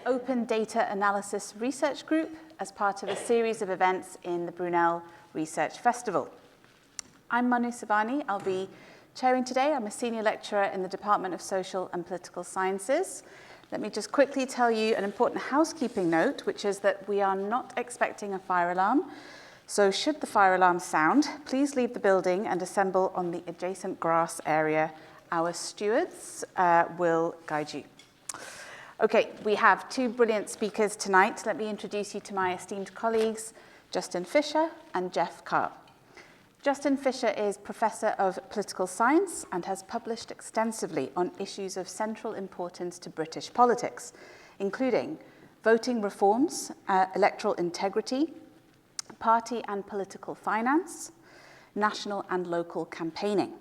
Open Data Analysis Research Group as part of a series of events in the Brunel Research Festival. I'm Manu Savani. I'll be chairing today. I'm a senior lecturer in the Department of Social and Political Sciences. Let me just quickly tell you an important housekeeping note, which is that we are not expecting a fire alarm. So should the fire alarm sound, please leave the building and assemble on the adjacent grass area. Our stewards will guide you. Okay, we have two brilliant speakers tonight. Let me introduce you to my esteemed colleagues, Justin Fisher and Jeff Karp. Justin Fisher is Professor of Political Science and has published extensively on issues of central importance to British politics, including voting reforms, electoral integrity, party and political finance, national and local campaigning.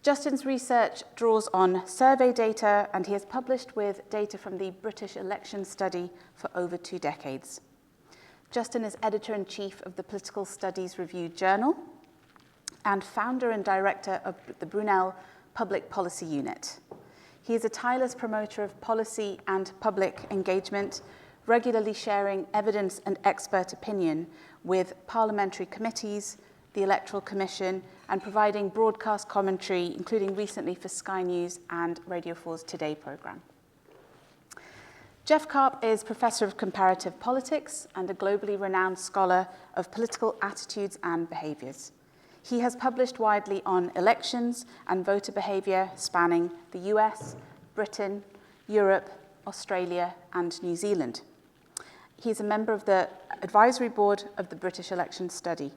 Justin's research draws on survey data, and he has published with data from the British election study for over 2 decades. Justin is editor-in-chief of the Political Studies Review Journal and founder and director of the Brunel Public Policy Unit. He is a tireless promoter of policy and public engagement, regularly sharing evidence and expert opinion with parliamentary committees, the Electoral Commission, and providing broadcast commentary, including recently for Sky News and Radio 4's Today programme. Jeff Karp is Professor of Comparative Politics and a globally renowned scholar of political attitudes and behaviours. He has published widely on elections and voter behaviour spanning the US, Britain, Europe, Australia, and New Zealand. He is a member of the advisory board of the British Election Study.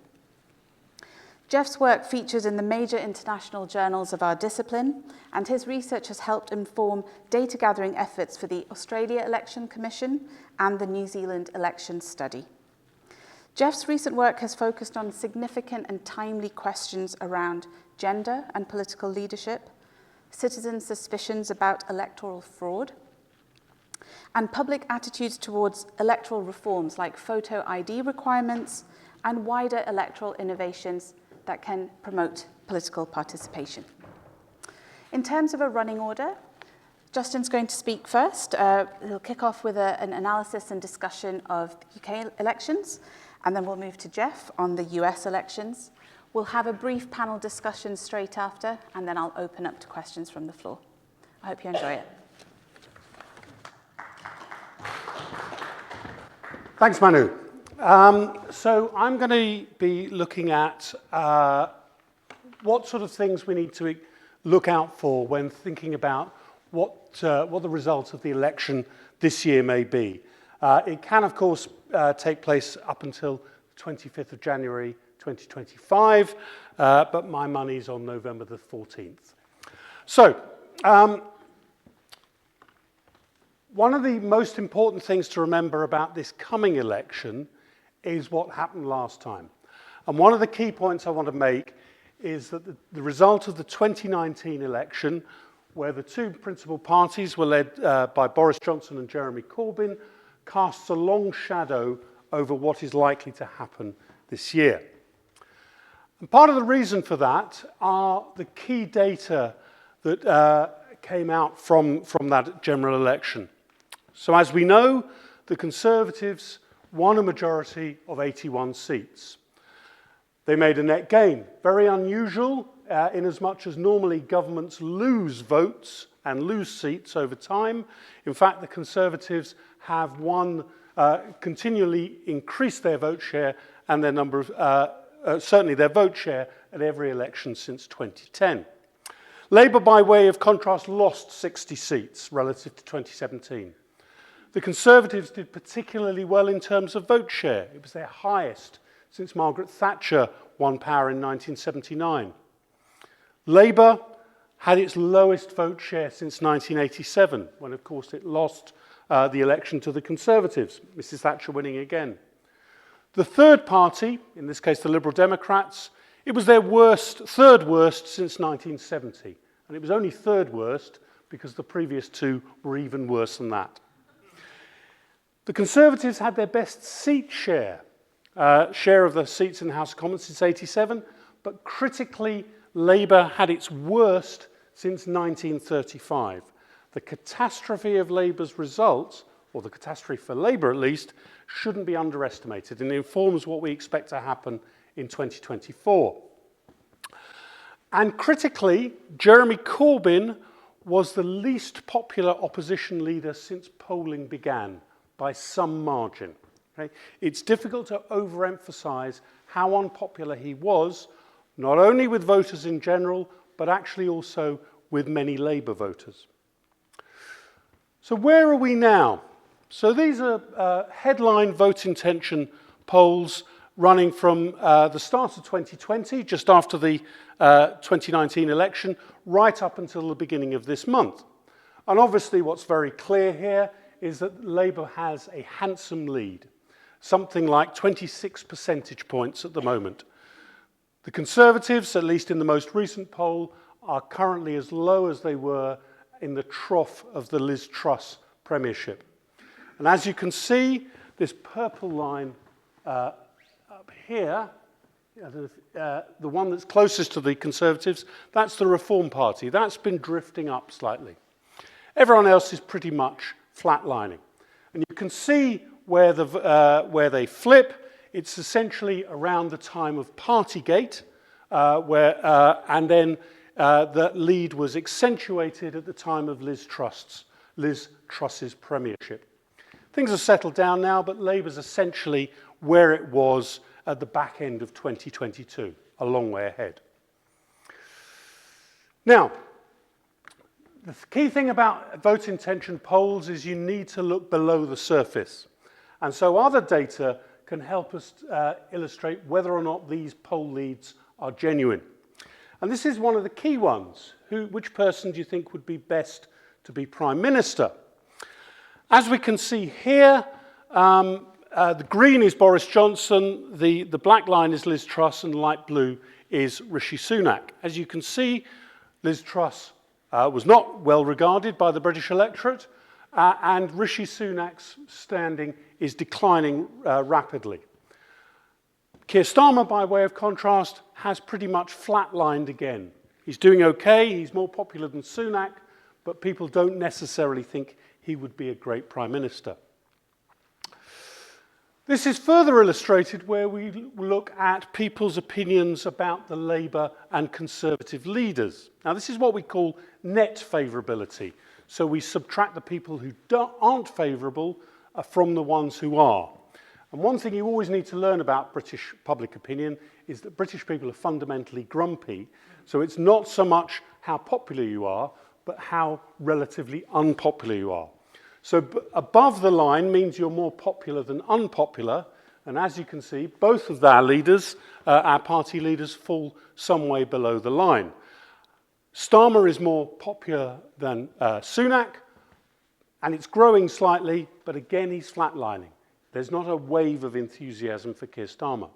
Jeff's work features in the major international journals of our discipline, and his research has helped inform data gathering efforts for the Australia Election Commission and the New Zealand Election Study. Jeff's recent work has focused on significant and timely questions around gender and political leadership, citizen suspicions about electoral fraud, and public attitudes towards electoral reforms like photo ID requirements and wider electoral innovations that can promote political participation. In terms of a running order, Justin's going to speak first. He'll kick off with an analysis and discussion of UK elections, and then we'll move to Jeff on the US elections. We'll have a brief panel discussion straight after, and then I'll open up to questions from the floor. I hope you enjoy it. Thanks, Manu. So I'm going to be looking at what sort of things we need to look out for when thinking about what the results of the election this year may be. It can, of course, take place up until 25th of January 2025, but my money's on November the 14th. So, one of the most important things to remember about this coming election is what happened last time. And one of the key points I want to make is that the result of the 2019 election, where the two principal parties were led by Boris Johnson and Jeremy Corbyn, casts a long shadow over what is likely to happen this year. And part of the reason for that are the key data that came out from that general election. So as we know, the Conservatives won a majority of 81 seats. They made a net gain, very unusual in as much as normally governments lose votes and lose seats over time. In fact, the Conservatives have continually increased their vote share and their number of, certainly their vote share at every election since 2010. Labour, by way of contrast, lost 60 seats relative to 2017. The Conservatives did particularly well in terms of vote share. It was their highest since Margaret Thatcher won power in 1979. Labour had its lowest vote share since 1987, when, of course, it lost the election to the Conservatives, Mrs. Thatcher winning again. The third party, in this case the Liberal Democrats, it was their third worst since 1970. And it was only third worst because the previous two were even worse than that. The Conservatives had their best seat share of the seats in the House of Commons since 1987, but critically, Labour had its worst since 1935. The catastrophe of Labour's results or the catastrophe for Labour at least, shouldn't be underestimated, and informs what we expect to happen in 2024. And critically, Jeremy Corbyn was the least popular opposition leader since polling began, by some margin. Okay? It's difficult to overemphasize how unpopular he was, not only with voters in general, but actually also with many Labour voters. So where are we now? So these are headline vote intention polls running from the start of 2020, just after the 2019 election, right up until the beginning of this month. And obviously what's very clear here is that Labour has a handsome lead, something like 26 percentage points at the moment. The Conservatives, at least in the most recent poll, are currently as low as they were in the trough of the Liz Truss premiership. And as you can see, this purple line up here, the one that's closest to the Conservatives, that's the Reform Party. That's been drifting up slightly. Everyone else is pretty much flatlining. And you can see where they flip. It's essentially around the time of Partygate, and then the lead was accentuated at the time of Liz Truss's premiership. Things have settled down now, but Labour's essentially where it was at the back end of 2022, a long way ahead. Now, the key thing about vote intention polls is you need to look below the surface. And so other data can help us illustrate whether or not these poll leads are genuine. And this is one of the key ones. Which person do you think would be best to be Prime Minister? As we can see here, the green is Boris Johnson, the black line is Liz Truss, and light blue is Rishi Sunak. As you can see, Liz Truss was not well regarded by the British electorate, and Rishi Sunak's standing is declining rapidly. Keir Starmer, by way of contrast, has pretty much flatlined again. He's doing okay, he's more popular than Sunak, but people don't necessarily think he would be a great Prime Minister. This is further illustrated where we look at people's opinions about the Labour and Conservative leaders. Now, this is what we call net favourability. So we subtract the people who aren't favourable from the ones who are. And one thing you always need to learn about British public opinion is that British people are fundamentally grumpy. So it's not so much how popular you are, but how relatively unpopular you are. So above the line means you're more popular than unpopular. And as you can see, both of our leaders, our party leaders, fall some way below the line. Starmer is more popular than Sunak, and it's growing slightly, but again, he's flatlining. There's not a wave of enthusiasm for Keir Starmer.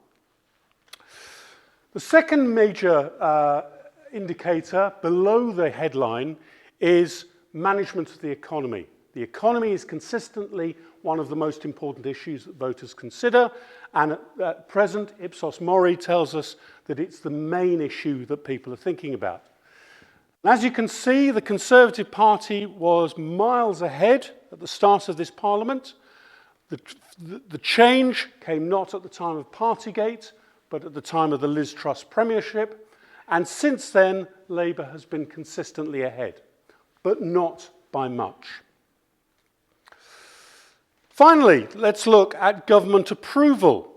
The second major indicator below the headline is management of the economy. The economy is consistently one of the most important issues that voters consider, and at present, Ipsos Mori tells us that it's the main issue that people are thinking about. As you can see, the Conservative Party was miles ahead at the start of this Parliament. The change came not at the time of Partygate, but at the time of the Liz Truss premiership. And since then, Labour has been consistently ahead, but not by much. Finally, let's look at government approval.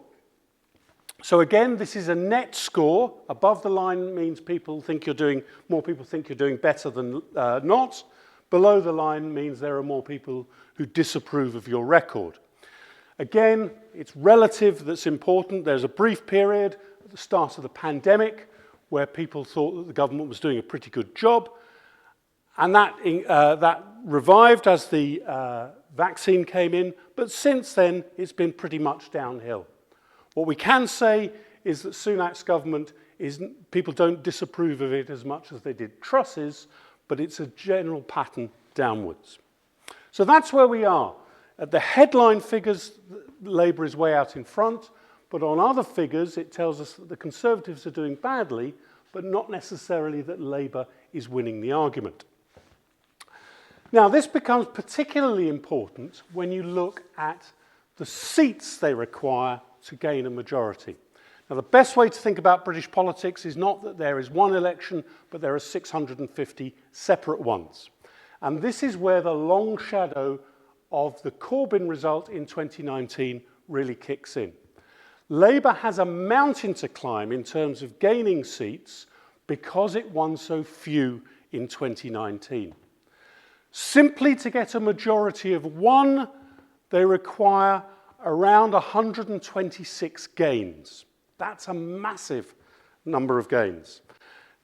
So again, this is a net score. Above the line means more people think you're doing better than not. Below the line means there are more people who disapprove of your record. Again, it's relative that's important. There's a brief period at the start of the pandemic where people thought that the government was doing a pretty good job. And that revived as the vaccine came in. But since then, it's been pretty much downhill. What we can say is that Sunak's government people don't disapprove of it as much as they did Truss's, but it's a general pattern downwards. So that's where we are. At the headline figures, Labour is way out in front, but on other figures, it tells us that the Conservatives are doing badly, but not necessarily that Labour is winning the argument. Now, this becomes particularly important when you look at the seats they require to gain a majority. Now, the best way to think about British politics is not that there is one election, but there are 650 separate ones. And this is where the long shadow of the Corbyn result in 2019 really kicks in. Labour has a mountain to climb in terms of gaining seats because it won so few in 2019. Simply to get a majority of one, they require around 126 gains. That's a massive number of gains.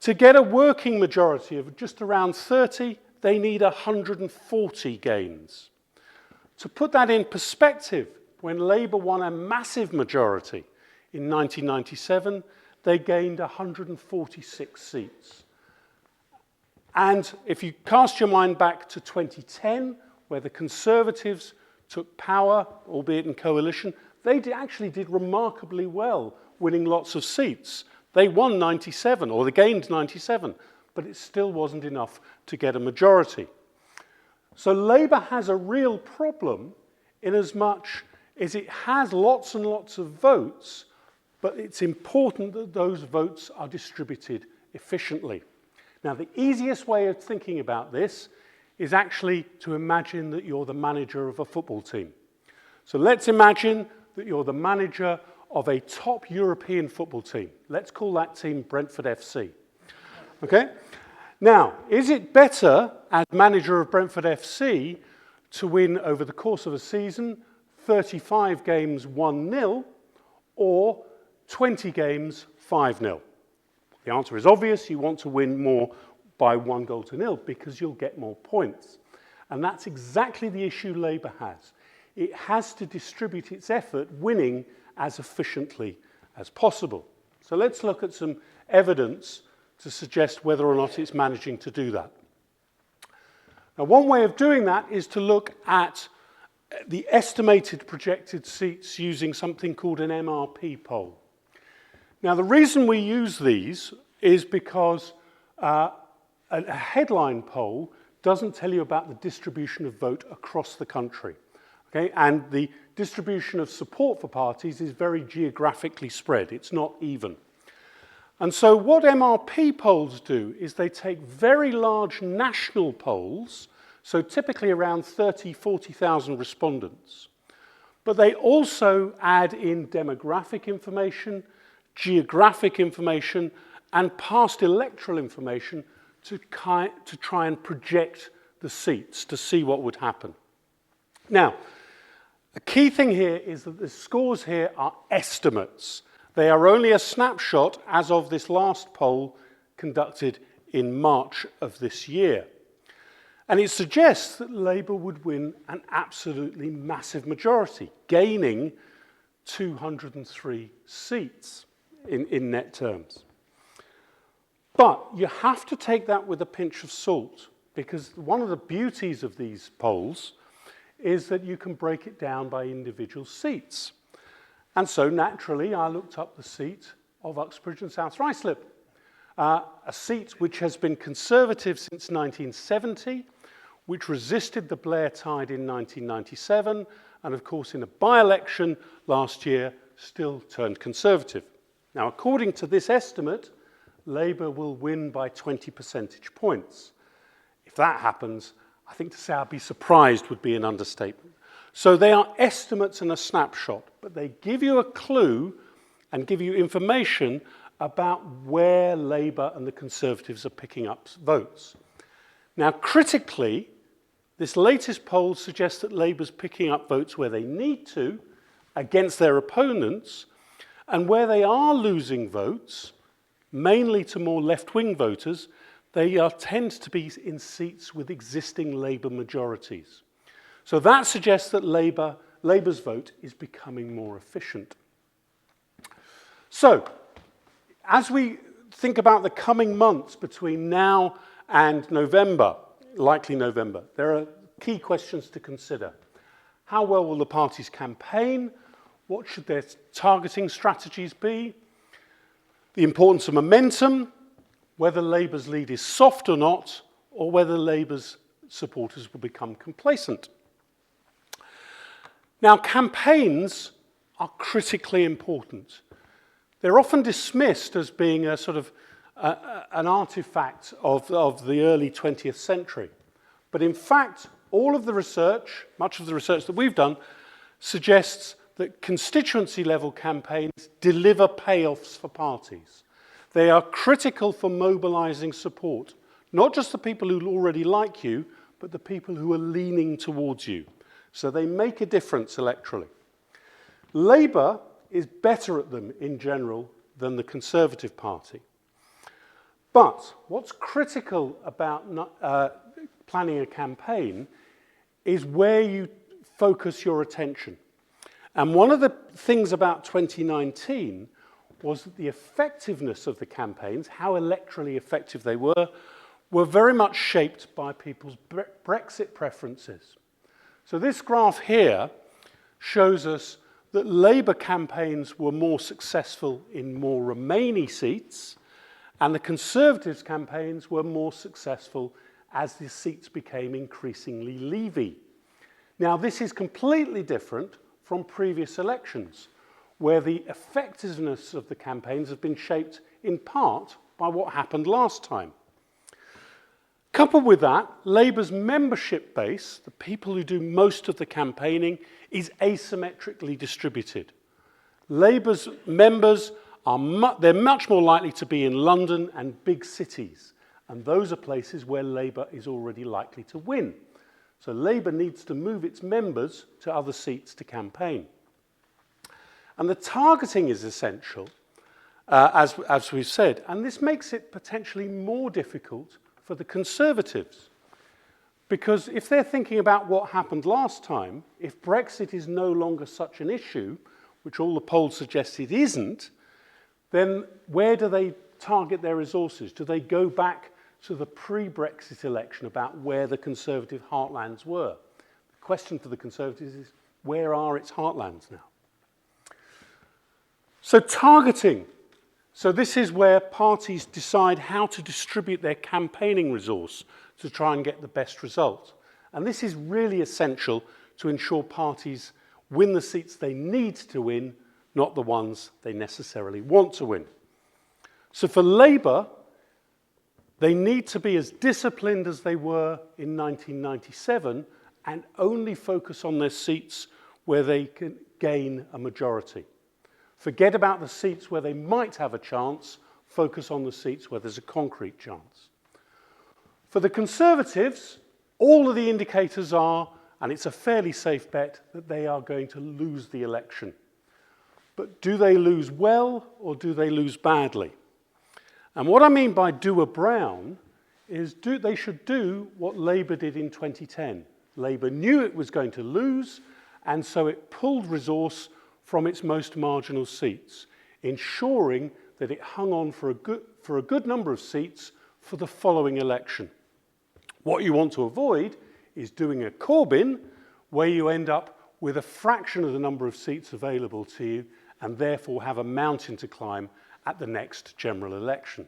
To get a working majority of just around 30, they need 140 gains. To put that in perspective, when Labour won a massive majority in 1997, they gained 146 seats. And if you cast your mind back to 2010, where the Conservatives took power, albeit in coalition, they actually did remarkably well, winning lots of seats. They won 97, or they gained 97, but it still wasn't enough to get a majority. So Labour has a real problem in as much as it has lots and lots of votes, but it's important that those votes are distributed efficiently. Now, the easiest way of thinking about this is actually to imagine that you're the manager of a football team. So let's imagine that you're the manager of a top European football team. Let's call that team Brentford FC. Okay? Now, is it better as manager of Brentford FC to win over the course of a season 35 games 1-0 or 20 games 5-0? The answer is obvious. You want to win more by 1-0 because you'll get more points. And that's exactly the issue Labour has. It has to distribute its effort winning as efficiently as possible. So let's look at some evidence to suggest whether or not it's managing to do that. Now, one way of doing that is to look at the estimated projected seats using something called an MRP poll. Now, the reason we use these is because a headline poll doesn't tell you about the distribution of vote across the country. Okay? And the distribution of support for parties is very geographically spread. It's not even. And so what MRP polls do is they take very large national polls, so typically around 30, 40,000 respondents, but they also add in demographic information, geographic information, and past electoral information to try and project the seats, to see what would happen. Now, the key thing here is that the scores here are estimates. They are only a snapshot as of this last poll conducted in March of this year. And it suggests that Labour would win an absolutely massive majority, gaining 203 seats in net terms. But you have to take that with a pinch of salt, because one of the beauties of these polls is that you can break it down by individual seats. And so naturally, I looked up the seat of Uxbridge and South Ruislip, a seat which has been Conservative since 1970, which resisted the Blair tide in 1997, and of course in a by-election last year still turned Conservative. Now, according to this estimate, Labour will win by 20 percentage points. If that happens, I think to say I'd be surprised would be an understatement. So they are estimates and a snapshot, but they give you a clue and give you information about where Labour and the Conservatives are picking up votes. Now, critically, this latest poll suggests that Labour's picking up votes where they need to, against their opponents, and where they are losing votes, mainly to more left-wing voters, they tend to be in seats with existing Labour majorities. So that suggests that Labour's vote is becoming more efficient. So, as we think about the coming months between now and November, likely November, there are key questions to consider. How well will the parties campaign? What should their targeting strategies be? The importance of momentum, whether Labour's lead is soft or not, or whether Labour's supporters will become complacent. Now, campaigns are critically important. They're often dismissed as being a sort of an artifact of the early 20th century. But in fact, all of the research, much of the research that we've done, suggests that constituency-level campaigns deliver payoffs for parties. They are critical for mobilizing support, not just the people who already like you, but the people who are leaning towards you. So they make a difference electorally. Labour is better at them in general than the Conservative Party. But what's critical about planning a campaign is where you focus your attention. And one of the things about 2019 was that the effectiveness of the campaigns, how electorally effective they were very much shaped by people's Brexit preferences. So this graph here shows us that Labour campaigns were more successful in more Remainy seats, and the Conservatives' campaigns were more successful as the seats became increasingly Leavey. Now, this is completely different from previous elections, where the effectiveness of the campaigns has been shaped in part by what happened last time. Coupled with that, Labour's membership base, the people who do most of the campaigning, is asymmetrically distributed. Labour's members they're much more likely to be in London and big cities, and those are places where Labour is already likely to win. So Labour needs to move its members to other seats to campaign. And the targeting is essential, as we've said, and this makes it potentially more difficult for the Conservatives. Because if they're thinking about what happened last time, if Brexit is no longer such an issue, which all the polls suggest it isn't, then where do they target their resources? Do they go back to the pre-Brexit election about where the Conservative heartlands were? The question for the Conservatives is, where are its heartlands now? So targeting. So this is where parties decide how to distribute their campaigning resource to try and get the best result. And this is really essential to ensure parties win the seats they need to win, not the ones they necessarily want to win. So for Labour, they need to be as disciplined as they were in 1997 and only focus on their seats where they can gain a majority. Forget about the seats where they might have a chance, focus on the seats where there's a concrete chance. For the Conservatives, all of the indicators are, and it's a fairly safe bet, that they are going to lose the election. But do they lose well or do they lose badly? And what I mean by do a Brown is they should do what Labour did in 2010. Labour knew it was going to lose, and so it pulled resource from its most marginal seats, ensuring that it hung on for a good number of seats for the following election. What you want to avoid is doing a Corbyn, where you end up with a fraction of the number of seats available to you, and therefore have a mountain to climb at the next general election.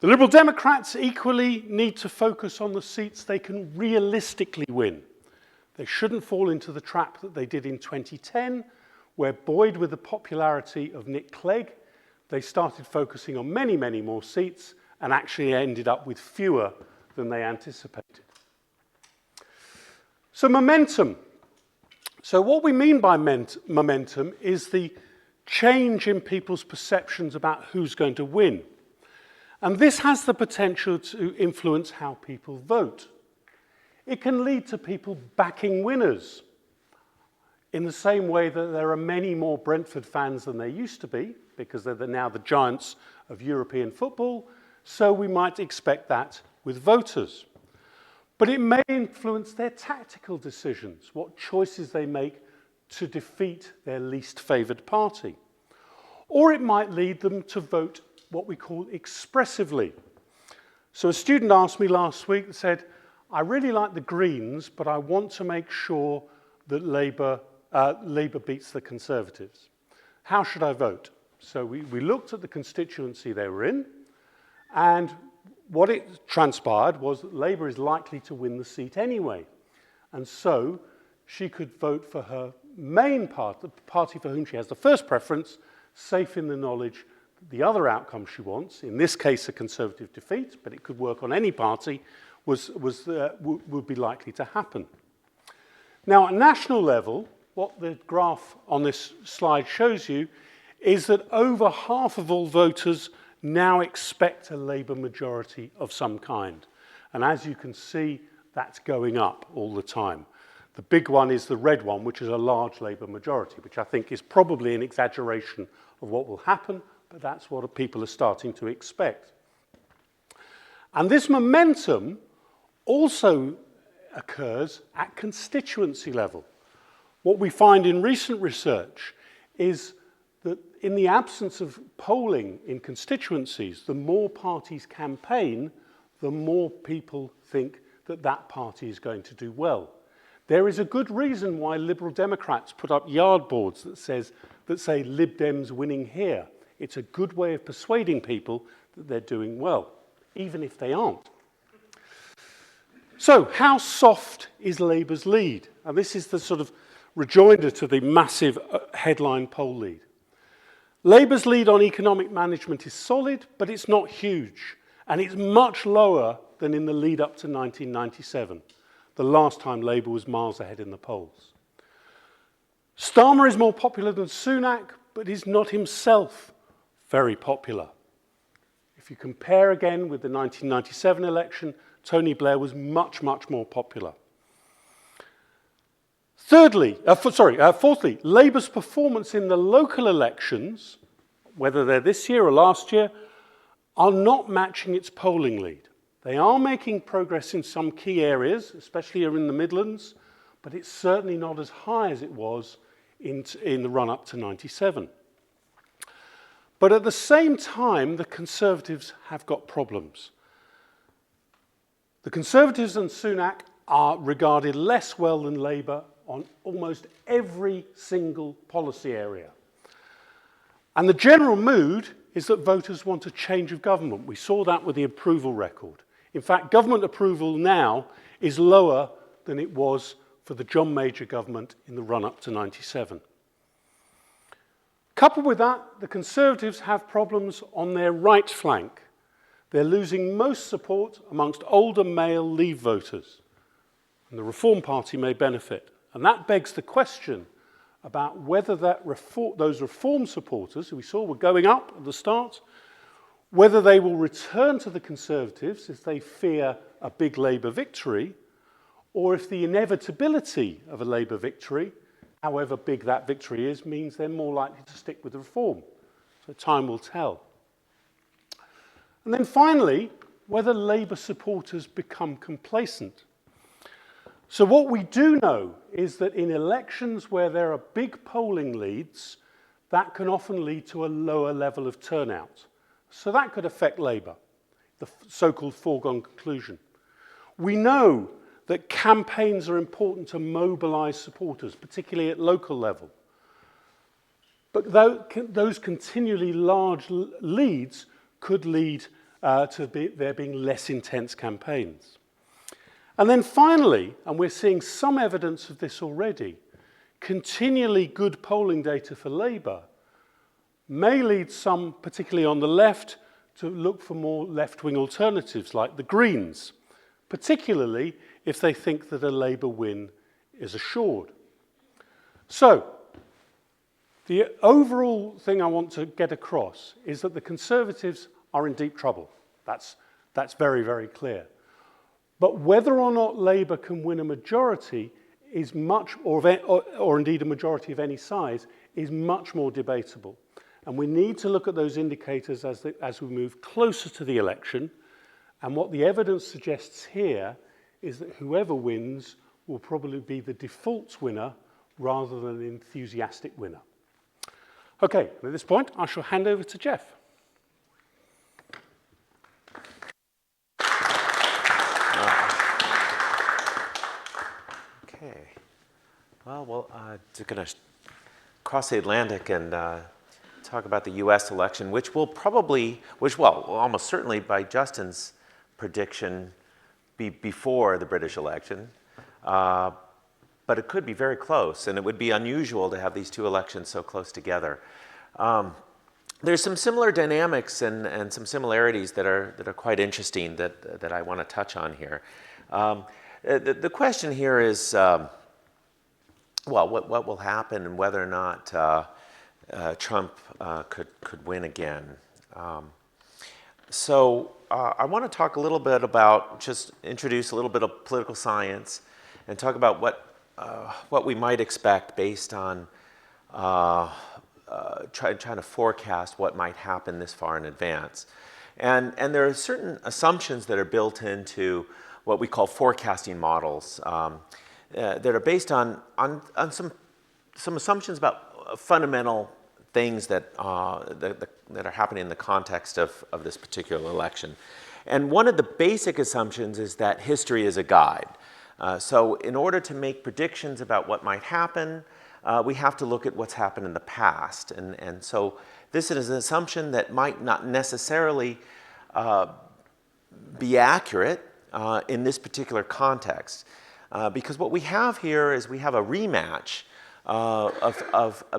The Liberal Democrats equally need to focus on the seats they can realistically win. They shouldn't fall into the trap that they did in 2010, where buoyed with the popularity of Nick Clegg, they started focusing on many, many more seats and actually ended up with fewer than they anticipated. So momentum. So what we mean by momentum is the change in people's perceptions about who's going to win. And this has the potential to influence how people vote. It can lead to people backing winners, in the same way that there are many more Brentford fans than there used to be, because they're now the giants of European football, so we might expect that with voters. But it may influence their tactical decisions, what choices they make to defeat their least favoured party. Or it might lead them to vote what we call expressively. So a student asked me last week and said, I really like the Greens, but I want to make sure that Labour beats the Conservatives. How should I vote? So we looked at the constituency they were in, and what it transpired was that Labour is likely to win the seat anyway. And so she could vote for her main part, the party for whom she has the first preference, safe in the knowledge that the other outcome she wants, in this case a Conservative defeat, but it could work on any party, would be likely to happen. Now, at national level, what the graph on this slide shows you is that over half of all voters now expect a Labour majority of some kind. And as you can see, that's going up all the time. The big one is the red one, which is a large Labour majority, which I think is probably an exaggeration of what will happen, but that's what people are starting to expect. And this momentum also occurs at constituency level. What we find in recent research is that in the absence of polling in constituencies, the more parties campaign, the more people think that that party is going to do well. There is a good reason why Liberal Democrats put up yard boards that say Lib Dems winning here. It's a good way of persuading people that they're doing well, even if they aren't. So, how soft is Labour's lead? And this is the sort of rejoinder to the massive headline poll lead. Labour's lead on economic management is solid, but it's not huge. And it's much lower than in the lead up to 1997, the last time Labour was miles ahead in the polls. Starmer is more popular than Sunak, but is not himself very popular. If you compare again with the 1997 election, Tony Blair was much, much more popular. Fourthly, Labour's performance in the local elections, whether they're this year or last year, are not matching its polling lead. They are making progress in some key areas, especially in the Midlands, but it's certainly not as high as it was in the run-up to 97. But at the same time, the Conservatives have got problems. The Conservatives and Sunak are regarded less well than Labour on almost every single policy area. And the general mood is that voters want a change of government. We saw that with the approval record. In fact, government approval now is lower than it was for the John Major government in the run-up to 97. Coupled with that, the Conservatives have problems on their right flank. They're losing most support amongst older male Leave voters, and the Reform Party may benefit. And that begs the question about whether those Reform supporters, who we saw were going up at the start, whether they will return to the Conservatives if they fear a big Labour victory, or if the inevitability of a Labour victory, however big that victory is, means they're more likely to stick with the Reform. So time will tell. And then finally, whether Labour supporters become complacent. So what we do know is that in elections where there are big polling leads, that can often lead to a lower level of turnout. So that could affect Labour, the so-called foregone conclusion. We know that campaigns are important to mobilise supporters, particularly at local level. But those continually large leads could lead to there being less intense campaigns. And then finally, and we're seeing some evidence of this already, continually good polling data for Labour may lead some, particularly on the left, to look for more left-wing alternatives like the Greens, particularly if they think that a Labour win is assured. So, the overall thing I want to get across is that the Conservatives are in deep trouble. That's very, very clear. But whether or not Labour can win a majority is much, or indeed a majority of any size, is much more debatable. And we need to look at those indicators as we move closer to the election. And what the evidence suggests here is that whoever wins will probably be the default winner rather than an enthusiastic winner. Okay, at this point, I shall hand over to Jeff. Okay. Well, we're going to cross the Atlantic and talk about the U.S. election, which will almost certainly, by Justin's prediction before the British election, but it could be very close, and it would be unusual to have these two elections so close together. There's some similar dynamics and some similarities that are quite interesting that I want to touch on here. The question here is, well, what will happen and whether or not Trump could win again. So I want to talk a little bit about, just introduce a little bit of political science and talk about what we might expect based on trying to forecast what might happen this far in advance. And there are certain assumptions that are built into what we call forecasting models that are based on some assumptions about fundamental things that are happening in the context of this particular election. And one of the basic assumptions is that history is a guide. So in order to make predictions about what might happen, we have to look at what's happened in the past. And so this is an assumption that might not necessarily be accurate in this particular context. Because what we have here is we have a rematch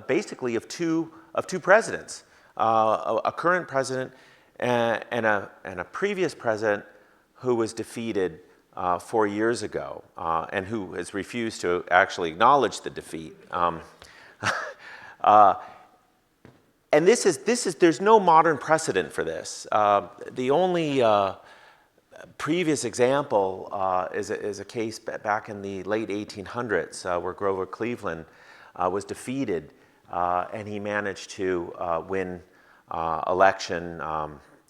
basically of two presidents, a current president and a previous president who was defeated 4 years ago and who has refused to actually acknowledge the defeat. And there's no modern precedent for this. The only previous example is a case back in the late 1800s where Grover Cleveland was defeated and he managed to win election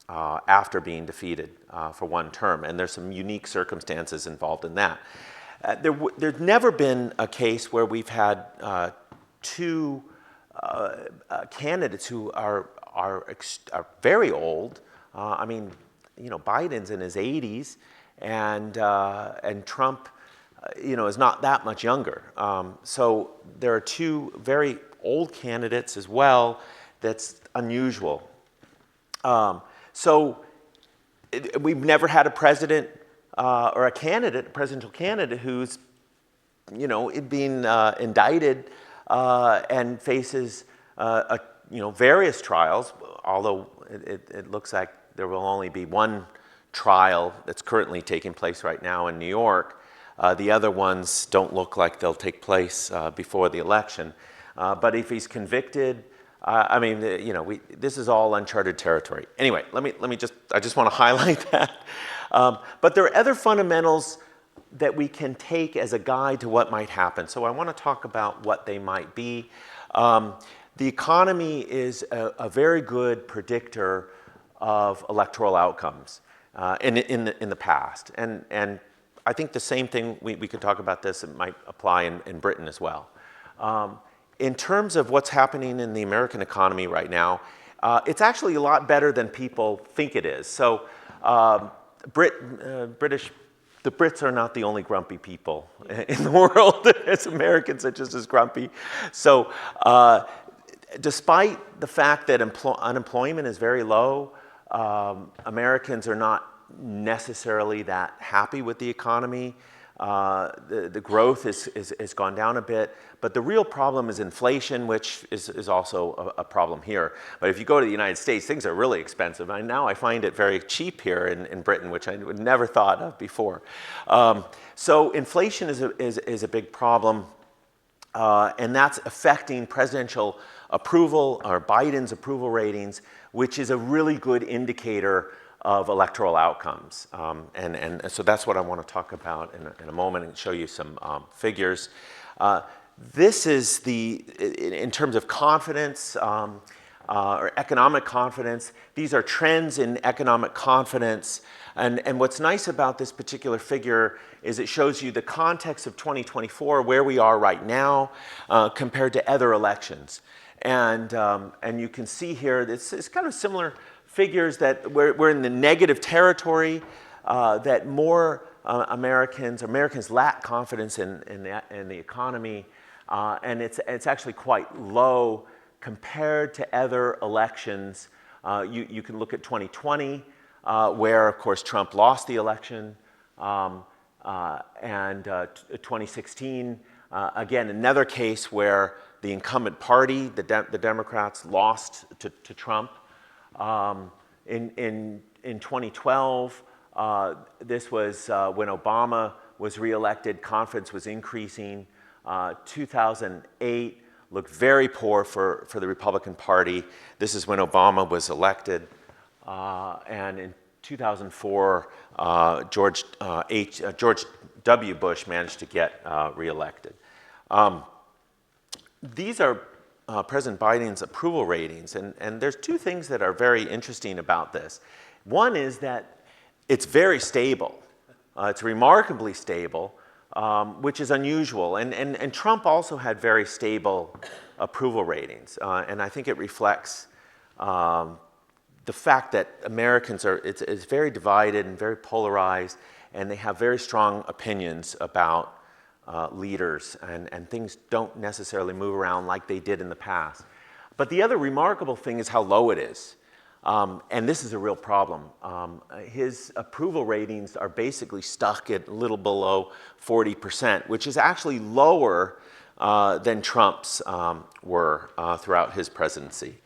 after being defeated for one term. And there's some unique circumstances involved in that. There's never been a case where we've had two candidates who are very old. I mean, you know, Biden's in his 80s, and Trump, you know, is not that much younger. So there are two very old candidates as well. That's unusual. So we've never had a president or a presidential candidate who's, you know, being indicted and faces, various trials, although it looks like there will only be one trial that's currently taking place right now in New York. The other ones don't look like they'll take place before the election. But if he's convicted, I mean, this is all uncharted territory. Anyway, I just want to highlight that. But there are other fundamentals that we can take as a guide to what might happen. So I want to talk about what they might be. The economy is a very good predictor of electoral outcomes in the past. And I think the same thing, we could talk about this, it might apply in Britain as well. In terms of what's happening in the American economy right now, it's actually a lot better than people think it is. So the Brits are not the only grumpy people in the world. As Americans are just as grumpy. So despite the fact that unemployment is very low, Americans are not necessarily that happy with the economy. The growth has gone down a bit, but the real problem is inflation, which is also a problem here. But if you go to the United States, things are really expensive. Now I find it very cheap here in Britain, which I would never thought of before. So inflation is a big problem, and that's affecting presidential approval or Biden's approval ratings, which is a really good indicator of electoral outcomes. And so that's what I want to talk about in a moment and show you some figures. This is in terms of confidence or economic confidence, these are trends in economic confidence. And what's nice about this particular figure is it shows you the context of 2024, where we are right now compared to other elections. And you can see here, it's kind of similar figures that we're in the negative territory, that more Americans lack confidence in the economy, and it's actually quite low compared to other elections. You can look at 2020, where, of course, Trump lost the election. 2016, again, another case where the incumbent party, the Democrats, lost to Trump. In 2012, this was when Obama was reelected, confidence was increasing. 2008 looked very poor for the Republican Party. This is when Obama was elected. And in 2004, George W. Bush managed to get reelected. These are President Biden's approval ratings, and there's two things that are very interesting about this. One is that it's very stable. It's remarkably stable, which is unusual. And Trump also had very stable approval ratings, and I think it reflects the fact that Americans it's very divided and very polarized, and they have very strong opinions about leaders, and things don't necessarily move around like they did in the past. But the other remarkable thing is how low it is. And this is a real problem. His approval ratings are basically stuck at a little below 40%, which is actually lower than Trump's were throughout his presidency.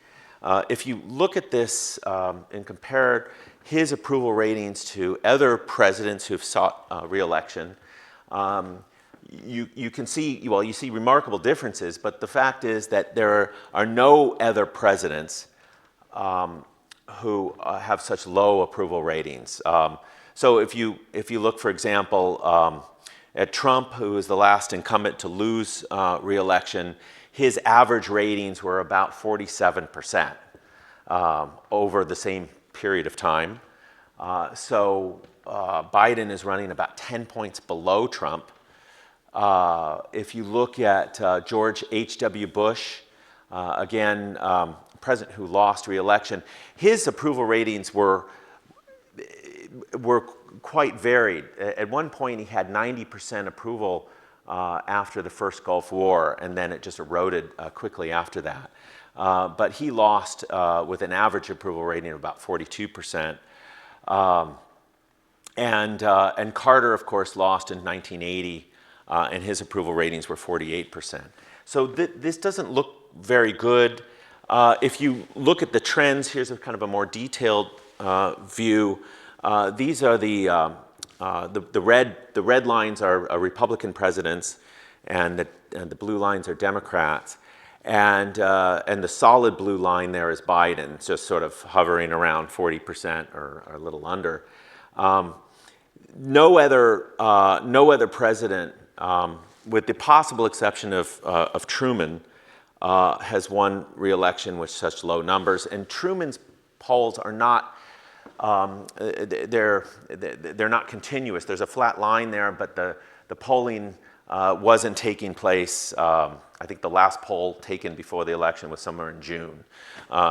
If you look at this and compare his approval ratings to other presidents who have sought re-election, you can see, well, you see remarkable differences, but the fact is that there are no other presidents who have such low approval ratings. So if you look, for example, at Trump, who was the last incumbent to lose re-election, his average ratings were about 47% over the same period of time. So Biden is running about 10 points below Trump. If you look at George H.W. Bush, again, president who lost re-election, his approval ratings were quite varied. At one point, he had 90% approval after the first Gulf War, and then it just eroded quickly after that. But he lost with an average approval rating of about 42%. And Carter, of course, lost in 1980, and his approval ratings were 48%. So this doesn't look very good. If you look at the trends, here's a kind of a more detailed view. These are the red lines are Republican presidents, and the blue lines are Democrats, and the solid blue line there is Biden, just sort of hovering around 40% or a little under. No other president, with the possible exception of Truman, has won re-election with such low numbers. And Truman's polls are not they're not continuous. There's a flat line there, but the polling wasn't taking place. I think the last poll taken before the election was somewhere in June.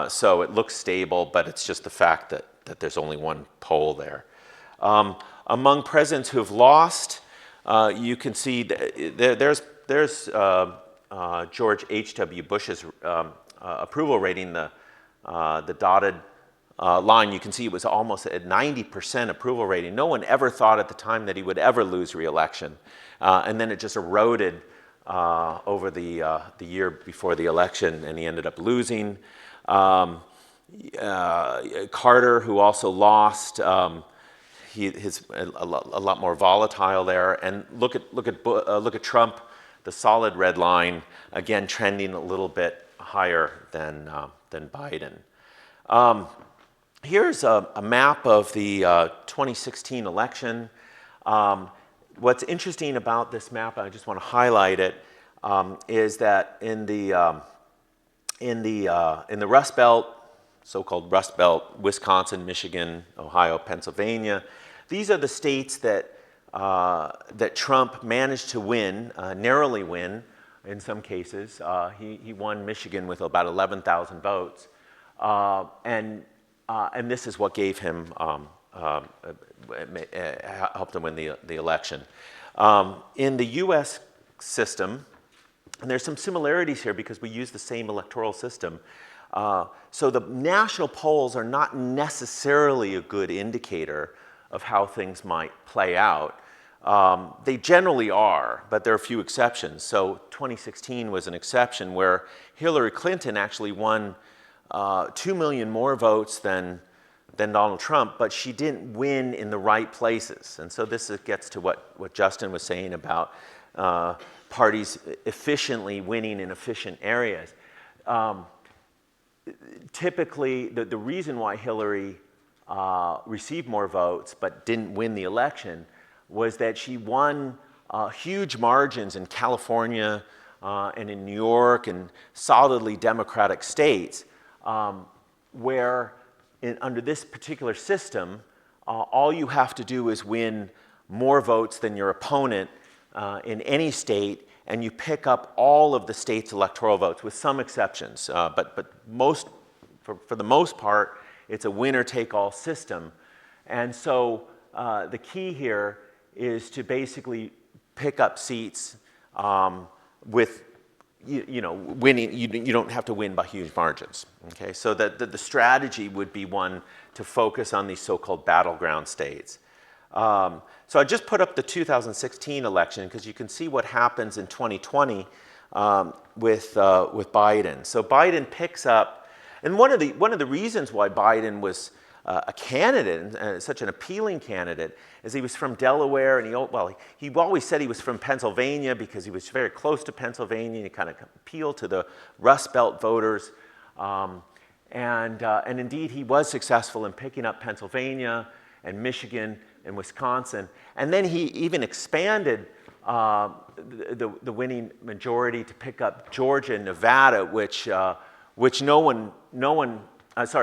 So it looks stable, but it's just the fact that there's only one poll there. Among presidents who have lost, you can see there's George H.W. Bush's approval rating, the dotted line. You can see it was almost at 90% approval rating. No one ever thought at the time that he would ever lose re-election. And then it just eroded over the year before the election, and he ended up losing. Carter, who also lost, he's a lot more volatile there. And look at Trump, the solid red line, again trending a little bit higher than Biden. Here's a map of the 2016 election. What's interesting about this map, I just want to highlight it, is that in the Rust Belt, so-called Rust Belt, Wisconsin, Michigan, Ohio, Pennsylvania, these are the states that Trump managed to win, narrowly win in some cases. He won Michigan with about 11,000 votes. And this is what gave him, helped him win the election. In the U.S. system, And there's some similarities here because we use the same electoral system. So the national polls are not necessarily a good indicator of how things might play out. They generally are, but there are a few exceptions. So 2016 was an exception where Hillary Clinton actually won 2 million more votes than Donald Trump, but she didn't win in the right places. And so this gets to what Justin was saying about parties efficiently winning in efficient areas. Typically, the reason why Hillary received more votes but didn't win the election was that she won huge margins in California and in New York and solidly Democratic states where under this particular system, all you have to do is win more votes than your opponent in any state, and you pick up all of the state's electoral votes, with some exceptions. But for the most part, it's a winner-take-all system. And so the key here is to basically pick up seats with winning. You don't have to win by huge margins. Okay, so the strategy would be one to focus on these so-called battleground states. So I just put up the 2016 election because you can see what happens in 2020 with Biden. So Biden picks up, and one of the reasons why Biden was a candidate, and such an appealing candidate, is he was from Delaware, and he always said he was from Pennsylvania because he was very close to Pennsylvania, and he kind of appealed to the Rust Belt voters. And indeed, he was successful in picking up Pennsylvania and Michigan and Wisconsin. And then he even expanded the winning majority to pick up Georgia and Nevada,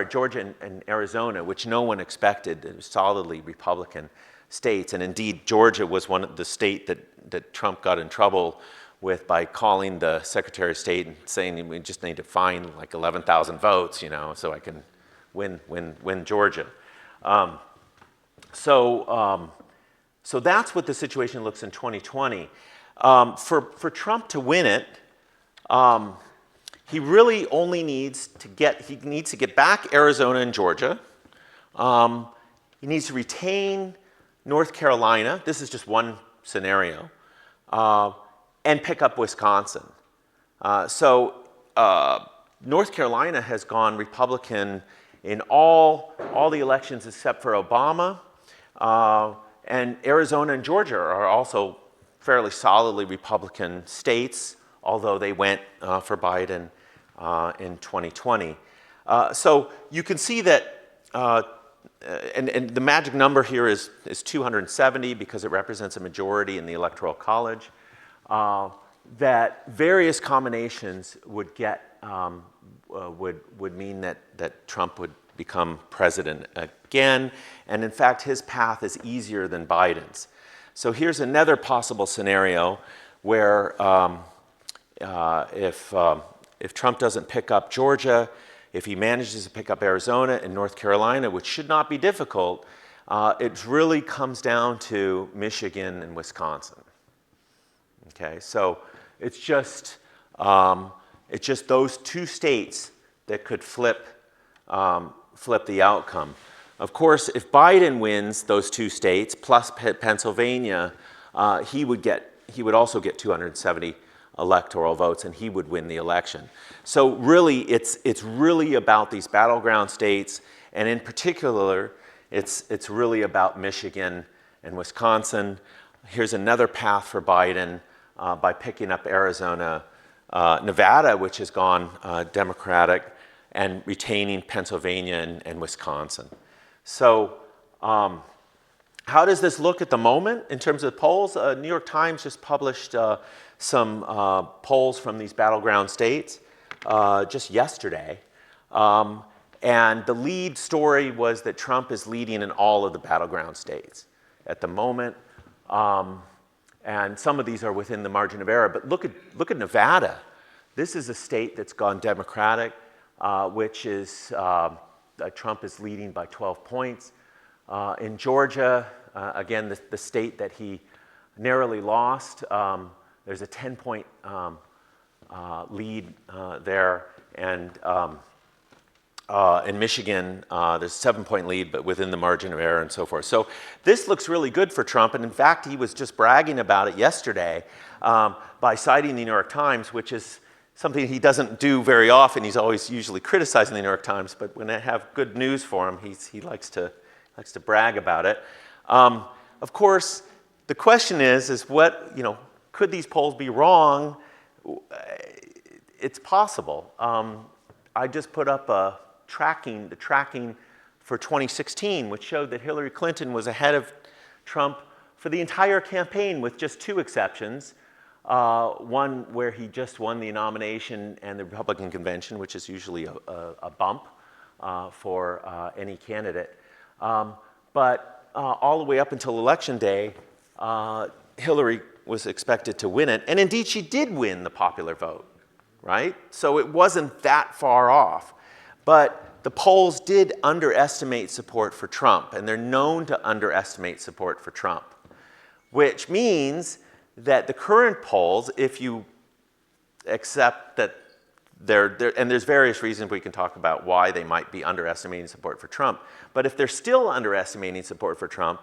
Georgia and Arizona, which no one expected. It was solidly Republican states. And indeed, Georgia was one of the state that Trump got in trouble with by calling the Secretary of State and saying we just need to find like 11,000 votes, so I can win Georgia. So that's what the situation looks in 2020. For Trump to win it, he really only needs to get back Arizona and Georgia. He needs to retain North Carolina. This is just one scenario. And pick up Wisconsin. So North Carolina has gone Republican in all the elections except for Obama. And Arizona and Georgia are also fairly solidly Republican states, although they went for Biden in 2020. So you can see that, and the magic number here is 270 because it represents a majority in the Electoral College, that various combinations would mean that Trump would become president again. And in fact, his path is easier than Biden's. So here's another possible scenario where if Trump doesn't pick up Georgia, if he manages to pick up Arizona and North Carolina, which should not be difficult, it really comes down to Michigan and Wisconsin. Okay, so it's just those two states that could flip the outcome. Of course, if Biden wins those two states plus Pennsylvania, he would also get 270 electoral votes, and he would win the election. So really, it's really about these battleground states, and in particular, it's really about Michigan and Wisconsin. Here's another path for Biden by picking up Arizona, Nevada, which has gone Democratic, and retaining Pennsylvania and Wisconsin. So how does this look at the moment in terms of polls? New York Times just published some polls from these battleground states just yesterday. And the lead story was that Trump is leading in all of the battleground states at the moment. And some of these are within the margin of error. But look at Nevada. This is a state that's gone Democratic, which is Trump is leading by 12 points. In Georgia, again, the state that he narrowly lost, there's a 10-point lead there, and in Michigan, there's a 7-point lead, but within the margin of error and so forth. So this looks really good for Trump, and in fact, he was just bragging about it yesterday by citing the New York Times, which is something he doesn't do very often. He's always usually criticizing the New York Times, but when I have good news for him, he likes to brag about it. Of course, the question is what, could these polls be wrong? It's possible. I just put up the tracking for 2016, which showed that Hillary Clinton was ahead of Trump for the entire campaign with just 2 exceptions. One where he just won the nomination and the Republican convention, which is usually a bump for any candidate. But all the way up until Election Day, Hillary was expected to win it. And indeed, she did win the popular vote, right? So it wasn't that far off. But the polls did underestimate support for Trump, and they're known to underestimate support for Trump, which means that the current polls, if you accept that and there's various reasons we can talk about why they might be underestimating support for Trump, but if they're still underestimating support for Trump,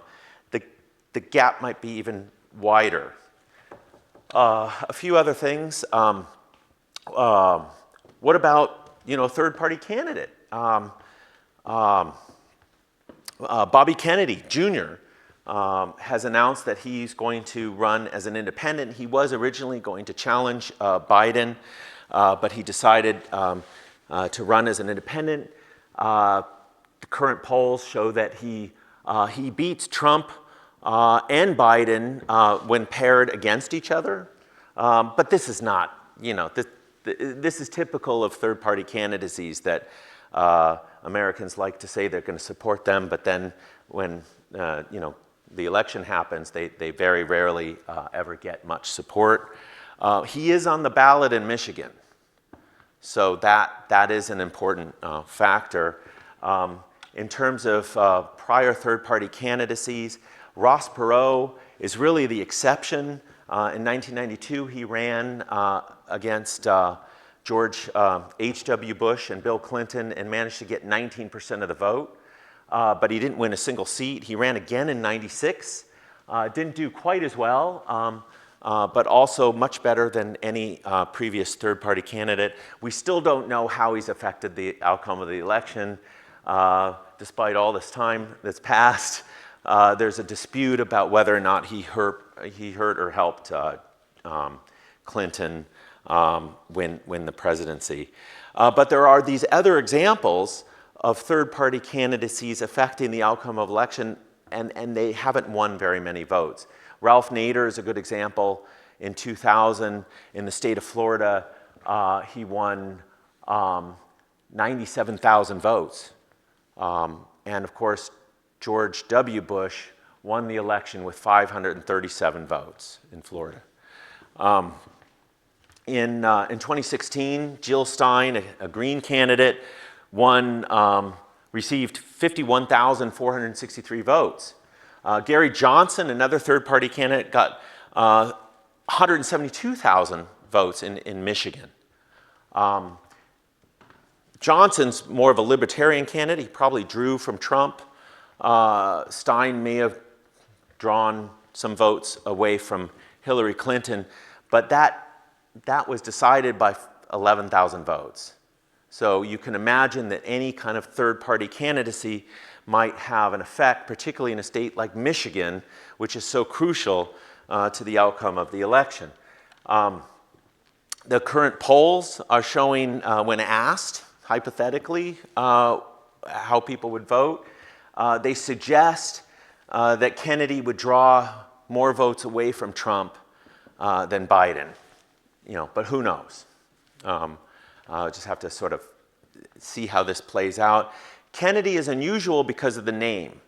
the gap might be even wider. A few other things. What about, a third-party candidate? Bobby Kennedy, Jr., has announced that he's going to run as an independent. He was originally going to challenge Biden, but he decided to run as an independent. The current polls show that he beats Trump and Biden when paired against each other. But this is not, this is typical of third-party candidacies that Americans like to say they're going to support them, but then when, the election happens, they very rarely ever get much support. He is on the ballot in Michigan, so that is an important factor. In terms of prior third-party candidacies, Ross Perot is really the exception. In 1992, he ran against George H.W. Bush and Bill Clinton and managed to get 19% of the vote. But he didn't win a single seat. He ran again in 96. Didn't do quite as well, but also much better than any previous third-party candidate. We still don't know how he's affected the outcome of the election. Despite all this time that's passed, there's a dispute about whether or not he hurt or helped Clinton win the presidency. But there are these other examples of third-party candidacies affecting the outcome of election, and they haven't won very many votes. Ralph Nader is a good example. In 2000, in the state of Florida, he won 97,000 votes. And of course, George W. Bush won the election with 537 votes in Florida. In 2016, Jill Stein, a Green candidate, received 51,463 votes. Gary Johnson, another third-party candidate, got 172,000 votes in Michigan. Johnson's more of a libertarian candidate. He probably drew from Trump. Stein may have drawn some votes away from Hillary Clinton, but that was decided by 11,000 votes. So you can imagine that any kind of third-party candidacy might have an effect, particularly in a state like Michigan, which is so crucial to the outcome of the election. The current polls are showing, when asked, hypothetically, how people would vote. They suggest that Kennedy would draw more votes away from Trump than Biden. But who knows? Just have to sort of see how this plays out. Kennedy is unusual because of the name.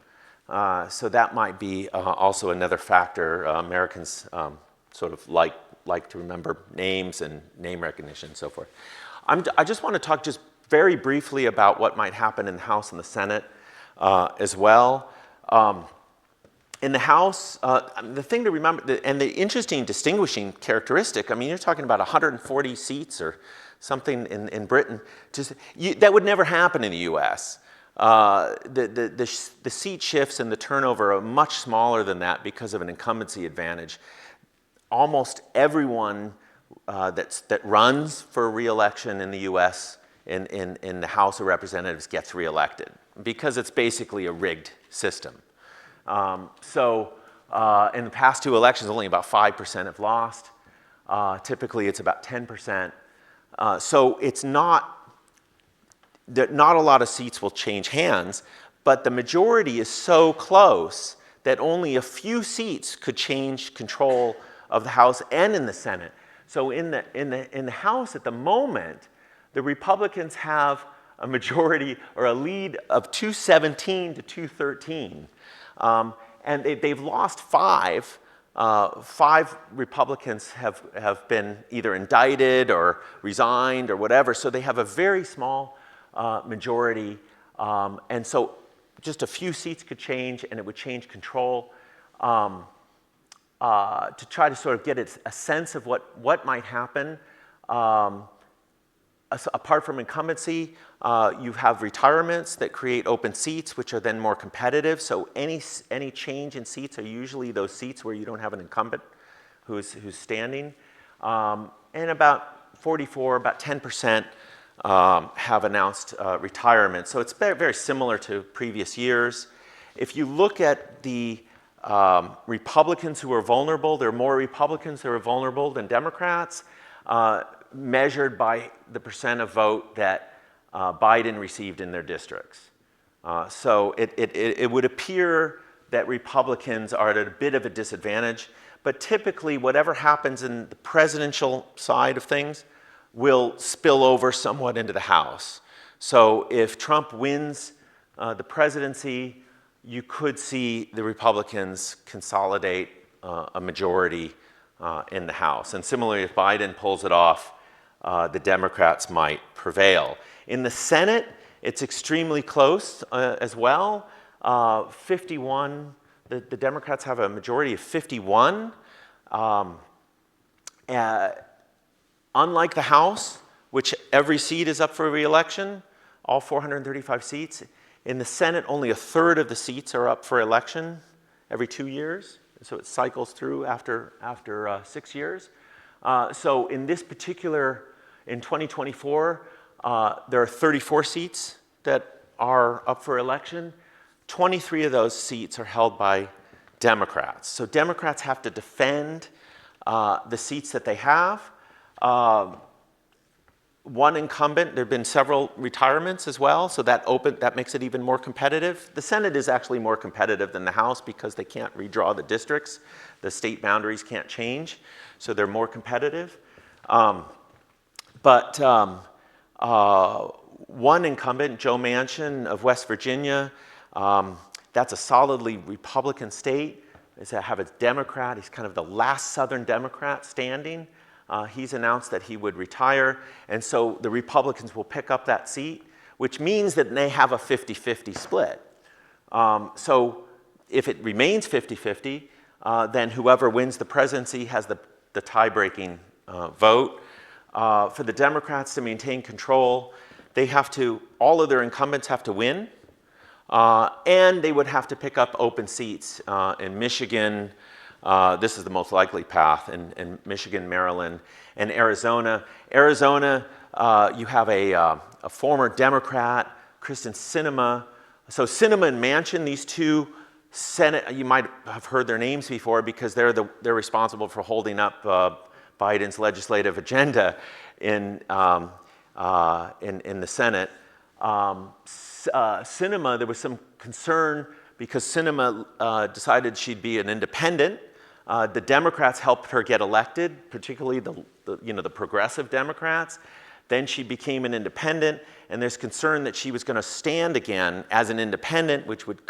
So that might be also another factor. Americans sort of like to remember names and name recognition and so forth. I just want to talk just very briefly about what might happen in the House and the Senate as well. In the House, the thing to remember, and the interesting distinguishing characteristic, I mean, you're talking about 140 seats or something in Britain. That would never happen in the US. The seat shifts and the turnover are much smaller than that because of an incumbency advantage. Almost everyone that runs for re-election in the US in the House of Representatives gets re-elected because it's basically a rigged system. In the past 2 elections, only about 5% have lost. Typically, it's about 10%. So it's not a lot of seats will change hands, but the majority is so close that only a few seats could change control of the House and in the Senate. So in the House at the moment, the Republicans have a majority or a lead of 217 to 213. And they've lost 5. 5 Republicans have been either indicted or resigned or whatever, so they have a very small majority. And so just a few seats could change and it would change control. To try to sort of get a sense of what might happen. Apart from incumbency, you have retirements that create open seats, which are then more competitive. So any change in seats are usually those seats where you don't have an incumbent who's standing. And about 10% have announced retirement. So it's very, very similar to previous years. If you look at the Republicans who are vulnerable, there are more Republicans who are vulnerable than Democrats, measured by the percent of vote that Biden received in their districts. So it would appear that Republicans are at a bit of a disadvantage, but typically whatever happens in the presidential side of things will spill over somewhat into the House. So if Trump wins the presidency, you could see the Republicans consolidate a majority in the House. And similarly, if Biden pulls it off, the Democrats might prevail. In the Senate, it's extremely close as well. 51, the Democrats have a majority of 51. Unlike the House, which every seat is up for re-election, all 435 seats, in the Senate, only a third of the seats are up for election every 2 years. So it cycles through after 6 years. So in this particular, in 2024, there are 34 seats that are up for election. 23 of those seats are held by Democrats. So Democrats have to defend the seats that they have. One incumbent, there have been several retirements as well, so that makes it even more competitive. The Senate is actually more competitive than the House because they can't redraw the districts. The state boundaries can't change, so they're more competitive. But one incumbent, Joe Manchin of West Virginia, that's a solidly Republican state. They have a Democrat. He's kind of the last Southern Democrat standing. He's announced that he would retire, and so the Republicans will pick up that seat, which means that they have a 50-50 split. So if it remains 50-50, then whoever wins the presidency has the tie-breaking vote. For the Democrats to maintain control, all of their incumbents have to win, and they would have to pick up open seats in Michigan. This is the most likely path in Michigan, Maryland, and Arizona. Arizona, you have a former Democrat, Kristen Sinema. So Sinema and Manchin, these two Senate, you might have heard their names before because they're responsible for holding up Biden's legislative agenda in the Senate. Sinema, there was some concern because Sinema decided she'd be an independent. The Democrats helped her get elected, particularly the progressive Democrats. Then she became an independent, and there's concern that she was going to stand again as an independent, which would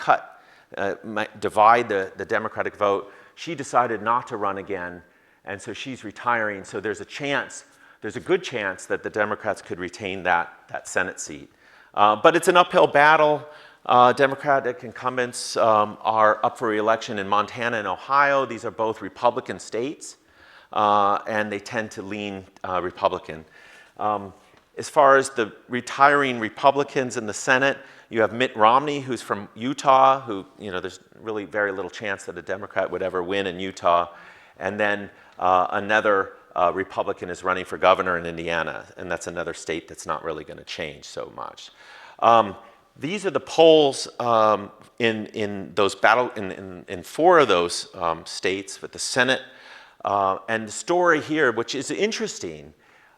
divide the Democratic vote. She decided not to run again, and so she's retiring. So there's a good chance that the Democrats could retain that Senate seat. But it's an uphill battle. Democratic incumbents are up for re-election in Montana and Ohio. These are both Republican states, and they tend to lean Republican. As far as the retiring Republicans in the Senate, you have Mitt Romney, who's from Utah, who, there's really very little chance that a Democrat would ever win in Utah. And then another Republican is running for governor in Indiana, and that's another state that's not really going to change so much. These are the polls in those in 4 of those states with the Senate. And the story here, which is interesting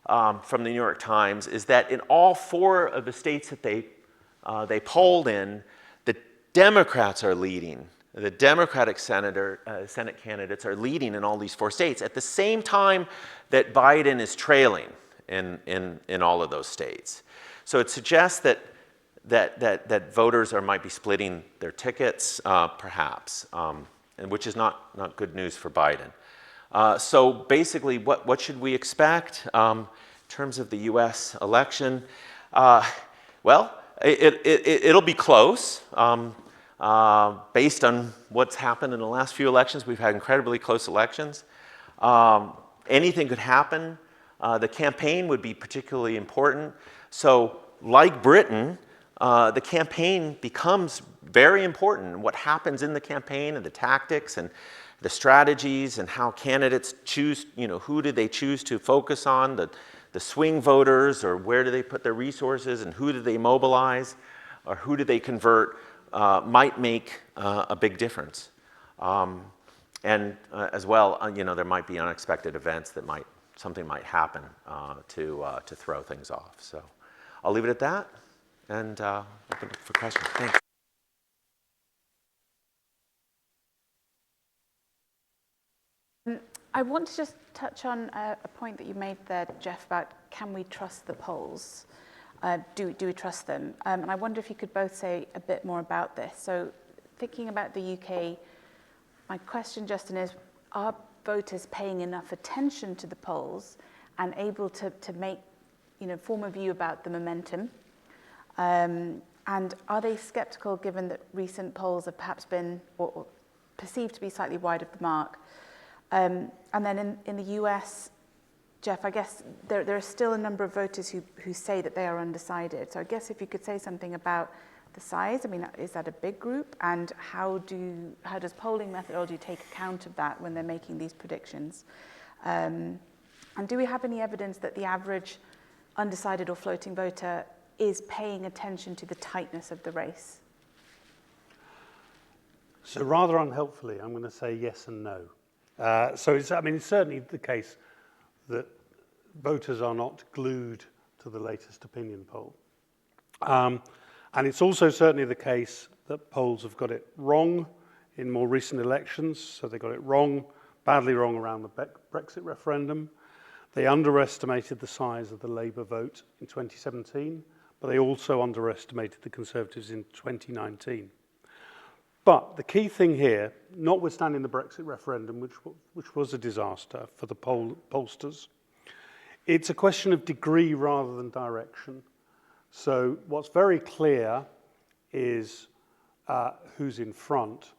from the New York Times, is that in all 4 of the states that they polled in, the Democrats are leading. The Democratic Senate candidates are leading in all these 4 states at the same time that Biden is trailing in all of those states. So it suggests that voters might be splitting their tickets, perhaps, and which is not good news for Biden. So basically, what should we expect in terms of the U.S. election? Well, it'll be close. Based on what's happened in the last few elections, we've had incredibly close elections. Anything could happen. The campaign would be particularly important. So, like Britain, the campaign becomes very important. What happens in the campaign and the tactics and the strategies and how candidates choose, who do they choose to focus on, the swing voters, or where do they put their resources, and who do they mobilize, or who do they convert, might make a big difference. And as well, there might be unexpected events that something might happen to throw things off. So I'll leave it at that, and open up for questions. Thanks. I want to just touch on a point that you made there, Jeff, about can we trust the polls? Do we trust them? And I wonder if you could both say a bit more about this. So thinking about the UK, my question, Justin, is are voters paying enough attention to the polls and able to make, form a view about the momentum? And are they skeptical given that recent polls have perhaps been or perceived to be slightly wide of the mark? And then in the US, Jeff, I guess there are still a number of voters who say that they are undecided. So I guess if you could say something about the size, is that a big group? And how does polling methodology take account of that when they're making these predictions? And do we have any evidence that the average undecided or floating voter is paying attention to the tightness of the race? So rather unhelpfully, I'm going to say yes and no. So it's certainly the case that voters are not glued to the latest opinion poll. And it's also certainly the case that polls have got it wrong in more recent elections. So they got it wrong, badly wrong around the Brexit referendum. They underestimated the size of the Labour vote in 2017, but they also underestimated the Conservatives in 2019. But the key thing here, notwithstanding the Brexit referendum, which was a disaster for the pollsters, it's a question of degree rather than direction. So what's very clear is who's in front.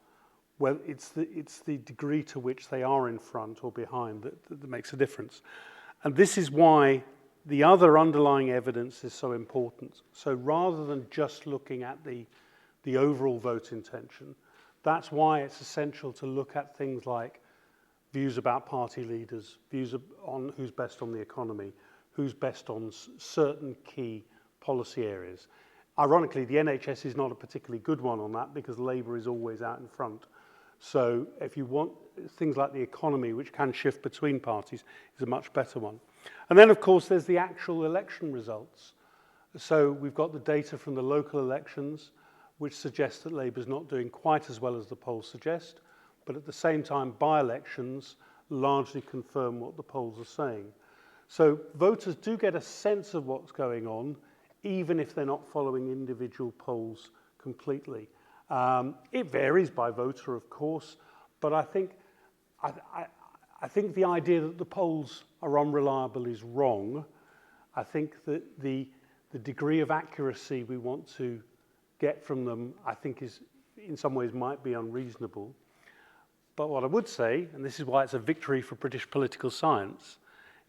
Well, it's the degree to which they are in front or behind that makes a difference. And this is why the other underlying evidence is so important. So rather than just looking at the overall vote intention, that's why it's essential to look at things like views about party leaders, views on who's best on the economy, who's best on certain key policy areas. Ironically, the NHS is not a particularly good one on that because Labour is always out in front. So if you want things like the economy, which can shift between parties, is a much better one. And then, of course, there's the actual election results. So we've got the data from the local elections, which suggests that Labour's not doing quite as well as the polls suggest, but at the same time, by-elections largely confirm what the polls are saying. So voters do get a sense of what's going on, even if they're not following individual polls completely. It varies by voter, of course, but I think the idea that the polls are unreliable is wrong. I think that the degree of accuracy we want to get from them, I think is, in some ways, might be unreasonable. But what I would say, and this is why it's a victory for British political science,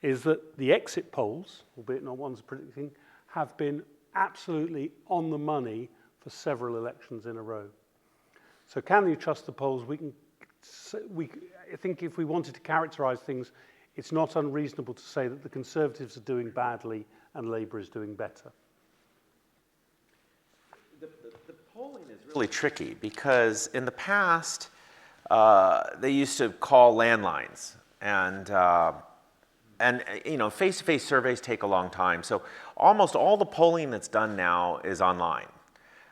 is that the exit polls, albeit not ones predicting, have been absolutely on the money for several elections in a row. So can you trust the polls? I think if we wanted to characterise things, it's not unreasonable to say that the Conservatives are doing badly and Labour is doing better. The polling is really tricky because in the past, they used to call landlines, and you know, face-to-face surveys take a long time. So almost all the polling that's done now is online.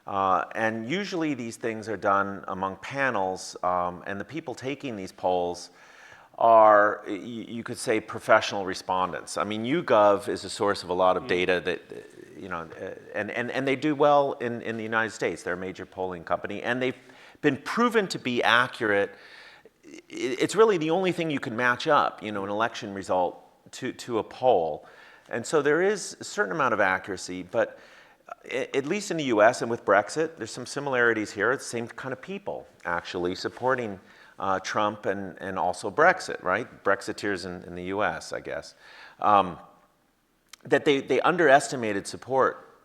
And usually these things are done among panels, and the people taking these polls are, you could say, professional respondents. I mean, YouGov is a source of a lot of data that, you know, and they do well in the United States. They're a major polling company, and they've been proven to be accurate. It's really the only thing you can match up, you know, an election result to a poll. And so there is a certain amount of accuracy, but at least in the US and with Brexit, there's some similarities here. It's the same kind of people actually supporting Trump and also Brexit, right? Brexiteers in the US, I guess. That they underestimated support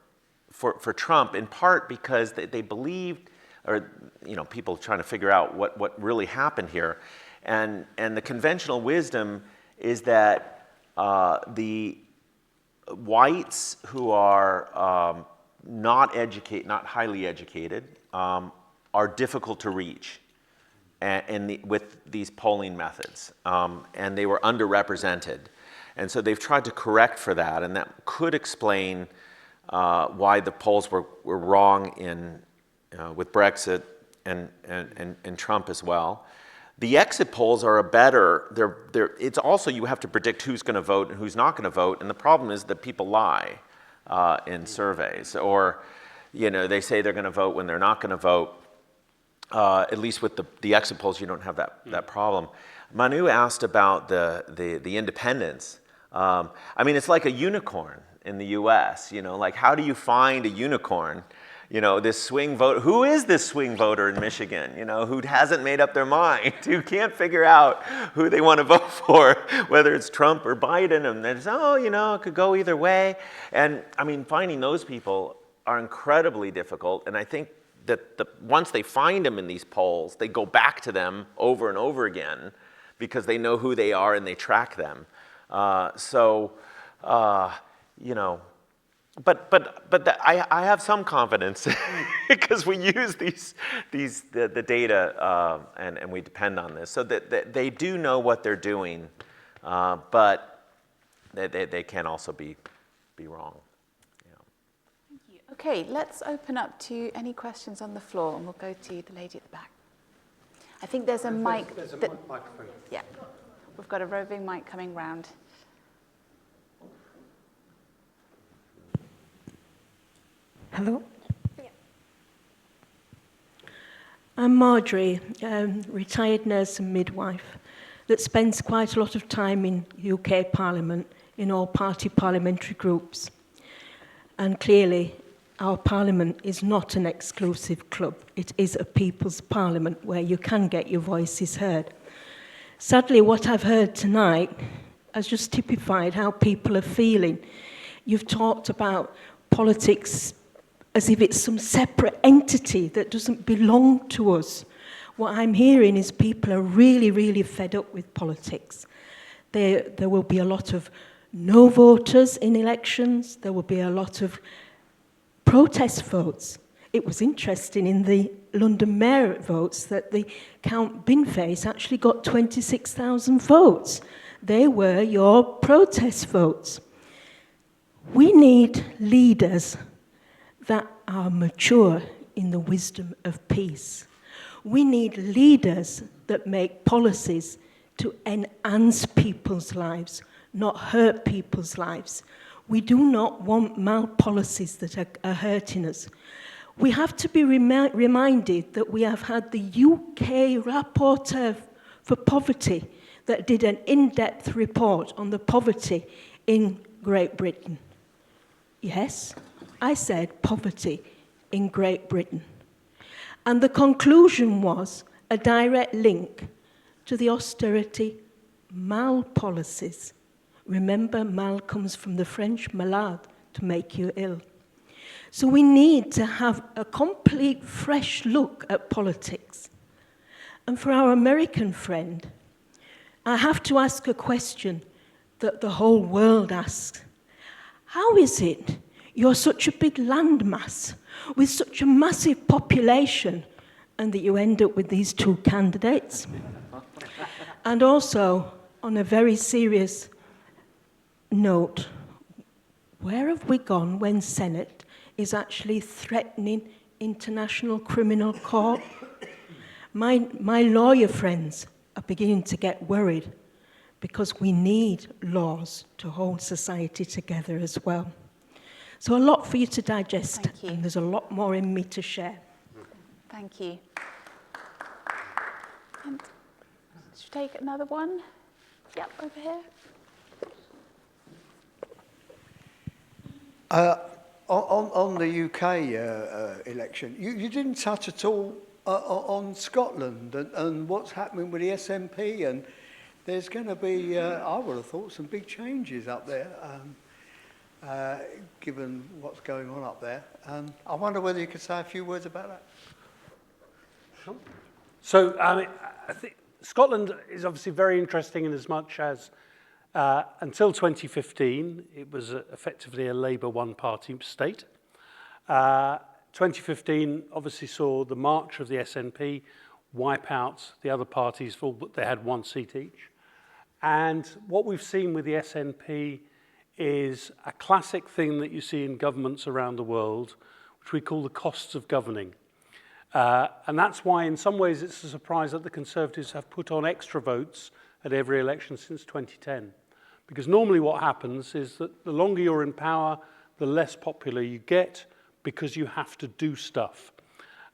for Trump in part because they believed, or you know, people trying to figure out what really happened here. And the conventional wisdom is that the whites who are not highly educated, are difficult to reach with these polling methods, and they were underrepresented. And so they've tried to correct for that, and that could explain why the polls were wrong with Brexit and Trump as well. The exit polls are it's also, you have to predict who's going to vote and who's not going to vote, and the problem is that people lie in surveys, or you know, they say they're going to vote when they're not going to vote. At least with the exit polls, you don't have that problem. Manu asked about the independents. I mean, it's like a unicorn in the U.S. You know, like how do you find a unicorn? You know, this swing vote. Who is this swing voter in Michigan? You know, who hasn't made up their mind, who can't figure out who they want to vote for, whether it's Trump or Biden, and they just, oh, you know, it could go either way. And I mean, finding those people are incredibly difficult. And I think that once they find them in these polls, they go back to them over and over again because they know who they are and they track them. You know. But I have some confidence because we use the data and we depend on this, so that they do know what they're doing, but they can also be wrong. Yeah. Thank you. Okay, let's open up to any questions on the floor, and we'll go to the lady at the back. I think there's a mic. There's a microphone. Yeah, we've got a roving mic coming round. Hello? Yeah. I'm Marjorie, retired nurse and midwife that spends quite a lot of time in UK Parliament in all party parliamentary groups. And clearly, our Parliament is not an exclusive club. It is a people's parliament where you can get your voices heard. Sadly, what I've heard tonight has just typified how people are feeling. You've talked about politics as if it's some separate entity that doesn't belong to us. What I'm hearing is people are really, really fed up with politics. There will be a lot of no voters in elections. There will be a lot of protest votes. It was interesting in the London mayor votes that the Count Binface actually got 26,000 votes. They were your protest votes. We need leaders that are mature in the wisdom of peace. We need leaders that make policies to enhance people's lives, not hurt people's lives. We do not want policies that are hurting us. We have to be reminded that we have had the UK rapporteur for poverty that did an in-depth report on the poverty in Great Britain. Yes, I said poverty in Great Britain. And the conclusion was a direct link to the austerity mal policies. Remember, mal comes from the French malade, to make you ill. So we need to have a complete fresh look at politics. And for our American friend, I have to ask a question that the whole world asks. How is it you're such a big landmass with such a massive population and that you end up with these two candidates? And also, on a very serious note, where have we gone when Senate is actually threatening International Criminal Court? My lawyer friends are beginning to get worried because we need laws to hold society together as well. So a lot for you to digest, Thank you. and there's a lot more in me to share. Thank you. And should we take another one? Yep, over here. On the UK election, you didn't touch at all on Scotland and what's happening with the SNP, and there's going to be, I would have thought, some big changes up there, given what's going on up there. I wonder whether you could say a few words about that. Sure. So, I think Scotland is obviously very interesting in as much as until 2015, it was effectively a Labour one-party state. 2015 obviously saw the march of the SNP wipe out the other parties, but they had one seat each. And what we've seen with the SNP is a classic thing that you see in governments around the world, which we call the costs of governing. And that's why, in some ways, it's a surprise that the Conservatives have put on extra votes at every election since 2010. Because normally what happens is that the longer you're in power, the less popular you get because you have to do stuff.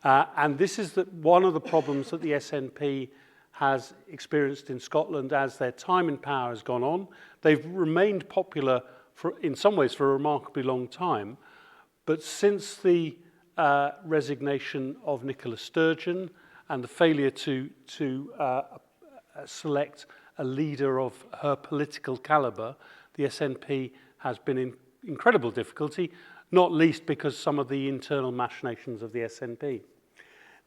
And this is one of the problems that the SNP has experienced in Scotland as their time in power has gone on. They've remained popular in some ways for a remarkably long time, but since the resignation of Nicola Sturgeon and the failure to select a leader of her political calibre, the SNP has been in incredible difficulty, not least because some of the internal machinations of the SNP.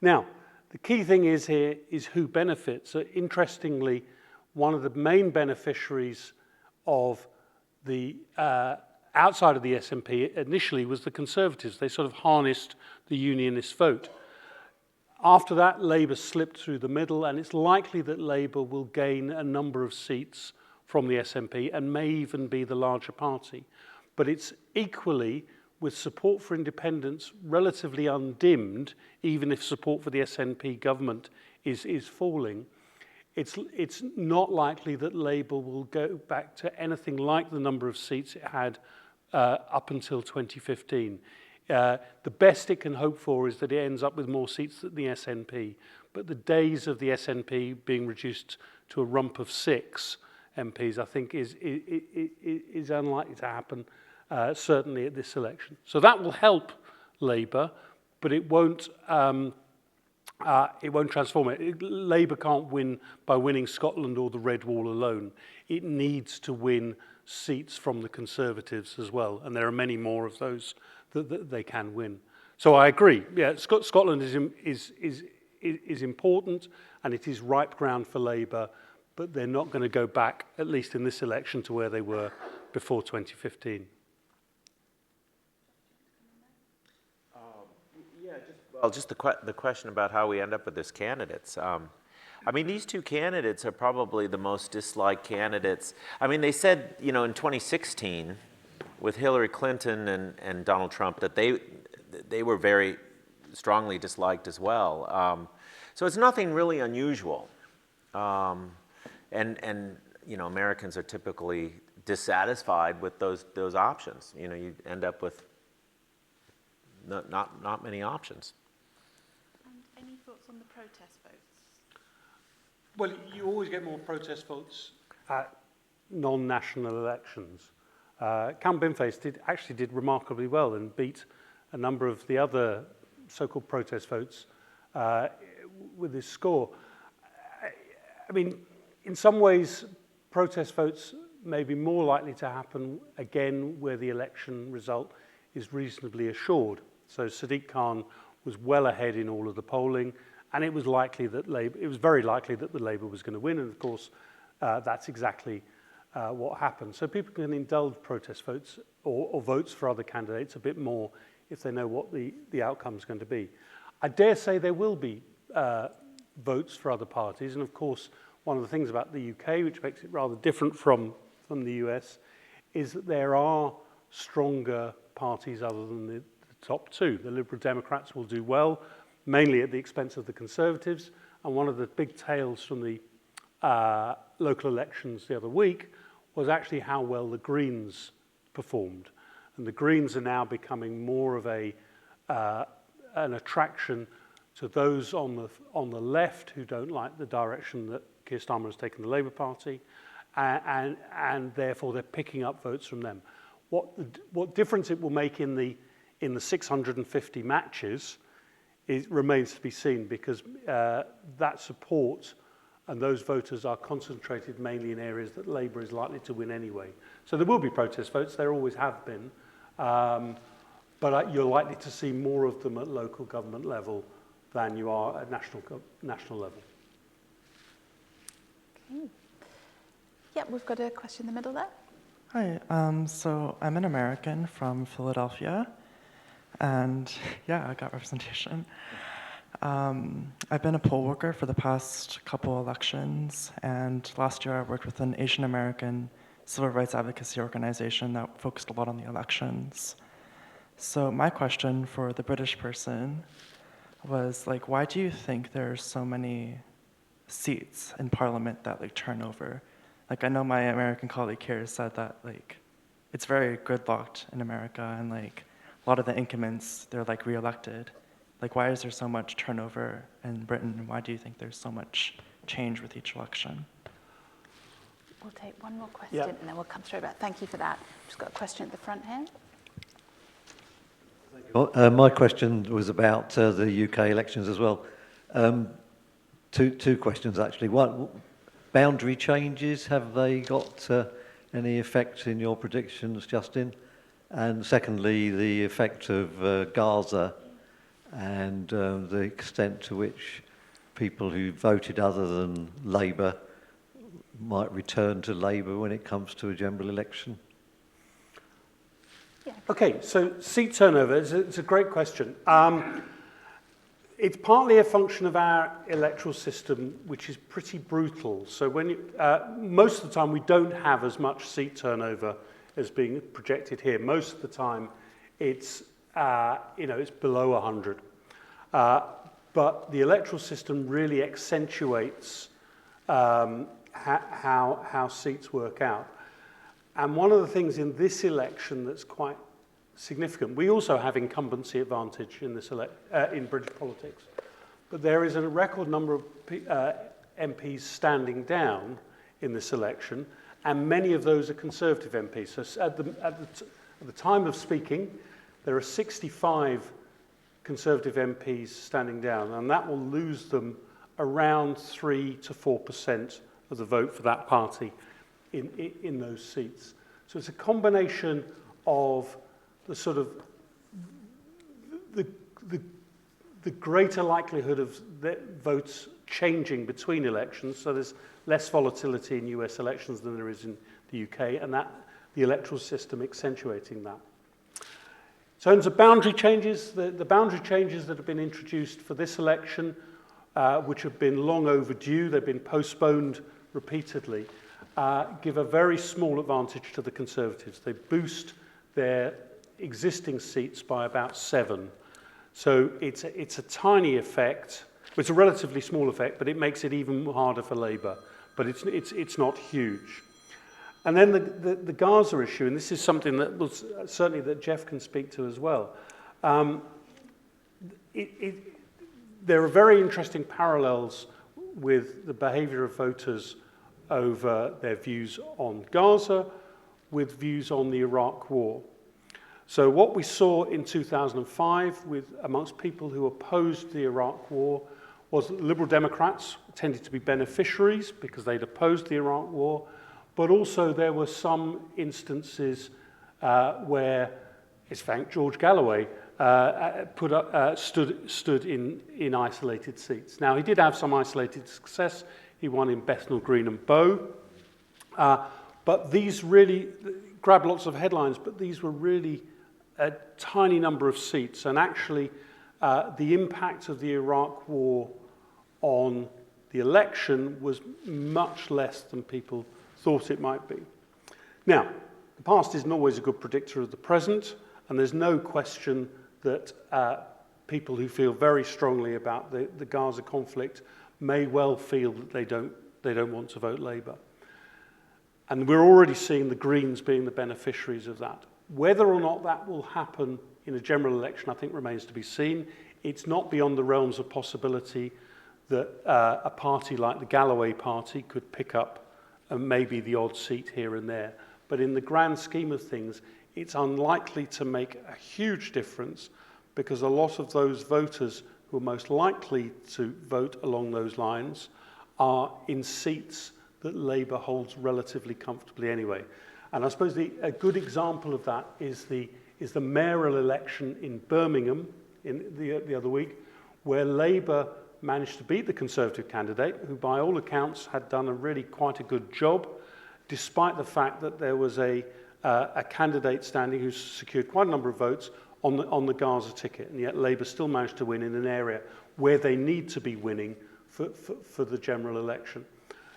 Now, the key thing is here is who benefits. So interestingly, one of the main beneficiaries of the outside of the SNP initially was the Conservatives. They sort of harnessed the unionist vote. After that, Labour slipped through the middle, and it's likely that Labour will gain a number of seats from the SNP and may even be the larger party. But it's equally, with support for independence relatively undimmed, even if support for the SNP government is falling, it's not likely that Labour will go back to anything like the number of seats it had up until 2015. The best it can hope for is that it ends up with more seats than the SNP. But the days of the SNP being reduced to a rump of 6 MPs, I think, is unlikely to happen, certainly at this election. So that will help Labour, but it won't transform it. Labour can't win by winning Scotland or the Red Wall alone. It needs to win seats from the Conservatives as well, and there are many more of those that they can win. So I agree. Yeah, Scotland is important, and it is ripe ground for Labour, but they're not going to go back, at least in this election, to where they were before 2015. Just the question about how we end up with these candidates. I mean, these two candidates are probably the most disliked candidates. I mean, they said, in 2016, with Hillary Clinton and Donald Trump, that they were very strongly disliked as well. So it's nothing really unusual. And Americans are typically dissatisfied with those options. You end up with not many options. And any thoughts on the protest votes? Well, you always get more protest votes at non-national elections. Count Binface actually did remarkably well and beat a number of the other so-called protest votes with this score. I mean, in some ways, protest votes may be more likely to happen again where the election result is reasonably assured. So Sadiq Khan was well ahead in all of the polling, and it was very likely that the Labour was going to win, and of course, that's exactly what happened. So people can indulge protest votes or votes for other candidates a bit more if they know what the outcome is going to be. I dare say there will be votes for other parties, and of course, one of the things about the UK, which makes it rather different from the US, is that there are stronger parties other than the top two. The Liberal Democrats will do well, mainly at the expense of the Conservatives, and one of the big tales from the local elections the other week was actually how well the Greens performed. And the Greens are now becoming more of an attraction to those on the left who don't like the direction that Keir Starmer has taken the Labour Party, and therefore they're picking up votes from them. What difference it will make in the 650 matches remains to be seen, because that support and those voters are concentrated mainly in areas that Labour is likely to win anyway. So there will be protest votes, there always have been, but you're likely to see more of them at local government level than you are at national level. Okay. Yeah, we've got a question in the middle there. Hi, so I'm an American from Philadelphia, and yeah, I got representation. I've been a poll worker for the past couple elections, and last year I worked with an Asian American civil rights advocacy organization that focused a lot on the elections. So my question for the British person was, like, why do you think there's so many seats in Parliament that turn over? Like, I know my American colleague here said that it's very gridlocked in America, and a lot of the incumbents, they're re-elected. Why is there so much turnover in Britain, and why do you think there's so much change with each election? We'll take one more question, and then we'll come straight back. Thank you for that. Just got a question at the front here. My question was about the UK elections as well. Two questions, actually. One, boundary changes, have they got any effect in your predictions, Justin? And secondly, the effect of Gaza and the extent to which people who voted other than Labour might return to Labour when it comes to a general election? Okay, so seat turnover, it's a great question. It's partly a function of our electoral system, which is pretty brutal. So most of the time we don't have as much seat turnover as being projected here. Most of the time it's below 100. But the electoral system really accentuates how seats work out. And one of the things in this election that's quite significant, we also have incumbency advantage in in British politics, but there is a record number of MPs standing down in this election, and many of those are Conservative MPs. So at the time of speaking, there are 65 Conservative MPs standing down, and that will lose them around 3 to 4% of the vote for that party in those seats. So it's a combination of the sort of the greater likelihood of the votes changing between elections. So there's less volatility in US elections than there is in the UK, and that the electoral system accentuating that. In terms of boundary changes, the boundary changes that have been introduced for this election, which have been long overdue, they've been postponed repeatedly, give a very small advantage to the Conservatives. They boost their existing seats by about 7. So it's a tiny effect. It's a relatively small effect, but it makes it even harder for Labour. But it's not huge. And then the Gaza issue, and this is something that was certainly that Jeff can speak to as well. There are very interesting parallels with the behaviour of voters over their views on Gaza with views on the Iraq War. So what we saw in 2005 amongst people who opposed the Iraq War was that Liberal Democrats tended to be beneficiaries because they'd opposed the Iraq War, but also there were some instances where, it's thank George Galloway, stood in isolated seats. Now, he did have some isolated success. He won in Bethnal Green and Bow. But these really grabbed lots of headlines, but these were really a tiny number of seats. And actually, the impact of the Iraq War on the election was much less than people thought it might be. Now, the past isn't always a good predictor of the present, and there's no question that people who feel very strongly about the Gaza conflict may well feel that they don't want to vote Labour. And we're already seeing the Greens being the beneficiaries of that. Whether or not that will happen in a general election, I think remains to be seen. It's not beyond the realms of possibility that a party like the Galloway Party could pick up maybe the odd seat here and there. But in the grand scheme of things, it's unlikely to make a huge difference because a lot of those voters who are most likely to vote along those lines are in seats that Labour holds relatively comfortably anyway. And I suppose a good example of that is the mayoral election in Birmingham in the other week, where Labour managed to beat the Conservative candidate, who by all accounts had done quite a good job, despite the fact that there was a candidate standing who secured quite a number of votes on the Gaza ticket, and yet Labour still managed to win in an area where they need to be winning for the general election.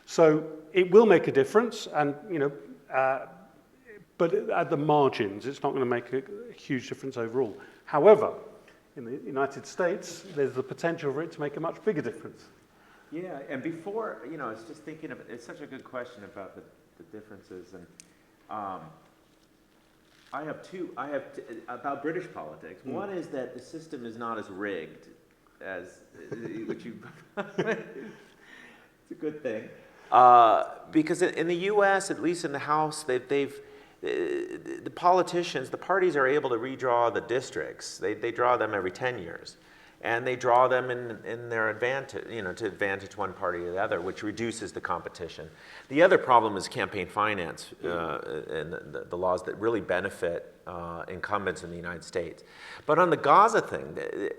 So it will make a difference, and but at the margins, it's not going to make a huge difference overall. However, in the United States, there's the potential for it to make a much bigger difference. Yeah, and before, I was just thinking of it, it's such a good question about the differences, and I have about British politics. One is that the system is not as rigged as, which you, it's a good thing. Because in the U.S., at least in the House, the politicians, the parties are able to redraw the districts. They draw them every 10 years. And they draw them in their advantage, to advantage one party or the other, which reduces the competition. The other problem is campaign finance and the laws that really benefit incumbents in the United States. But on the Gaza thing,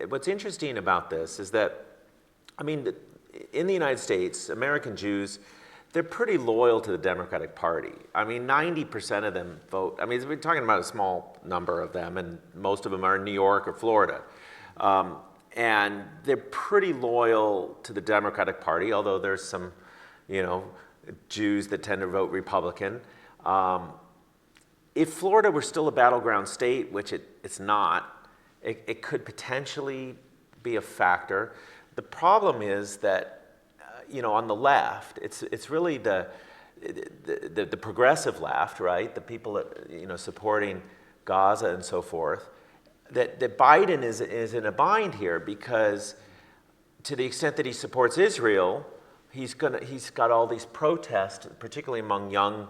what's interesting about this is that, in the United States, American Jews, they're pretty loyal to the Democratic Party. 90% of them vote. We're talking about a small number of them, and most of them are in New York or Florida. And they're pretty loyal to the Democratic Party, although there's some, Jews that tend to vote Republican. If Florida were still a battleground state, which it's not, it could potentially be a factor. The problem is that, on the left, it's really the progressive left, right? The people that, supporting Gaza and so forth. That Biden is in a bind here because, to the extent that he supports Israel, he's got all these protests, particularly among young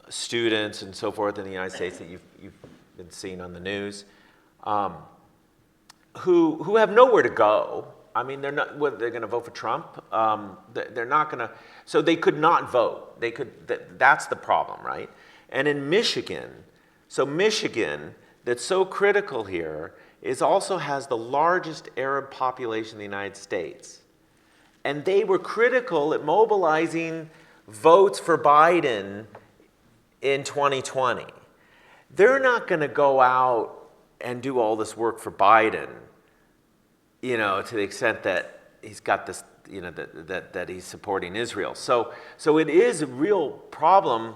students and so forth in the United States that you've been seeing on the news, who have nowhere to go. They're not. They're going to vote for Trump. They're not going to. So they could not vote. They could. That's the problem, right? And in Michigan, that's so critical here, also has the largest Arab population in the United States. And they were critical at mobilizing votes for Biden in 2020. They're not going to go out and do all this work for Biden, to the extent that he's got this, that he's supporting Israel. So it is a real problem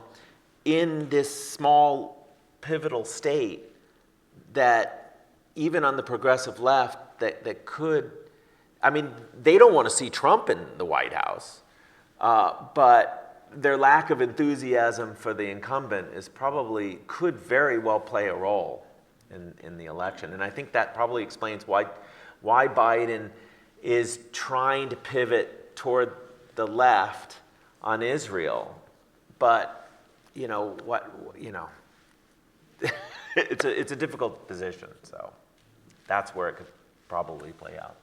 in this small, pivotal state that even on the progressive left that could, they don't want to see Trump in the White House, but their lack of enthusiasm for the incumbent could very well play a role in the election. And I think that probably explains why Biden is trying to pivot toward the left on Israel. But, it's a difficult position. So that's where it could probably play out.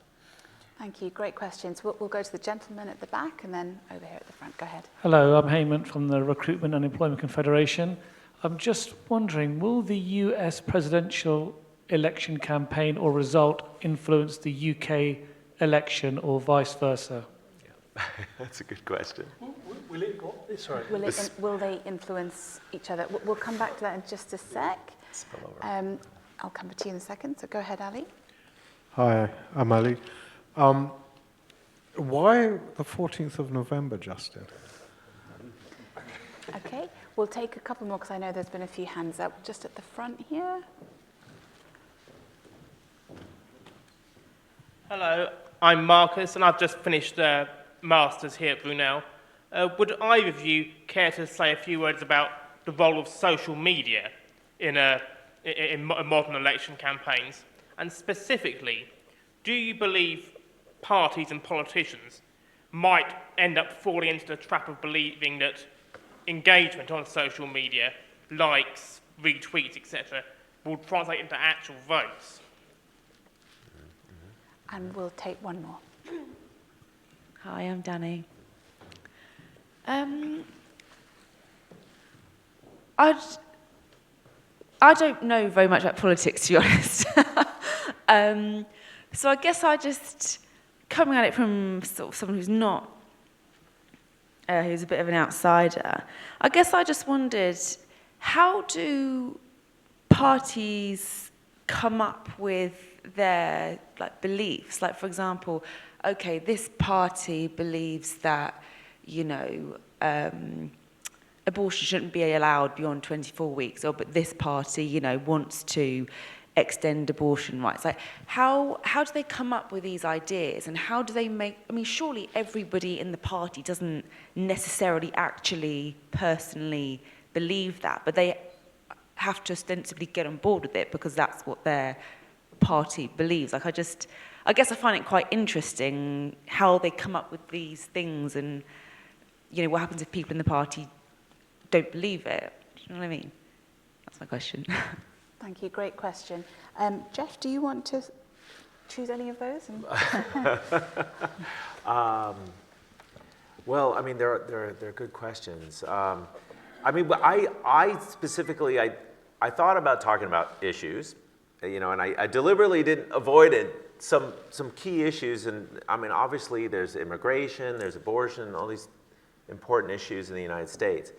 Thank you. Great questions. We'll go to the gentleman at the back and then over here at the front. Go ahead. Hello, I'm Heyman from the Recruitment and Employment Confederation. I'm just wondering, will the US presidential election campaign or result influence the UK election or vice versa? Yeah. That's a good question. Will it go? Sorry. Will they influence each other? We'll come back to that in just a sec. Spill over. I'll come to you in a second. So go ahead, Ali. Hi, I'm Ali. Why the 14th of November, Justin? Okay. We'll take a couple more because I know there's been a few hands up just at the front here. Hello, I'm Marcus, and I've just finished a Masters here at Brunel. Would either of you care to say a few words about the role of social media in modern election campaigns? And specifically, do you believe parties and politicians might end up falling into the trap of believing that engagement on social media, likes, retweets, etc., will translate into actual votes? And we'll take one more. Hi, I'm Danny. I don't know very much about politics, to be honest. So I guess I just, coming at it from sort of someone who's not, who's a bit of an outsider, I guess I just wondered, how do parties come up with their beliefs? Like, for example, okay, this party believes that, abortion shouldn't be allowed beyond 24 weeks, but this party, wants to extend abortion rights. Like, how do they come up with these ideas, and how do they make? I mean, surely everybody in the party doesn't necessarily actually personally believe that, but they have to ostensibly get on board with it because that's what their party believes. Like, I guess I find it quite interesting how they come up with these things, and what happens if people in the party don't believe it. Do you know what I mean? That's my question. Thank you. Great question. Jeff, do you want to choose any of those? Well, I mean, they're good questions. I mean, I specifically, I thought about talking about issues, and I deliberately avoided some key issues. And I mean, obviously, there's immigration, there's abortion, all these important issues in the United States.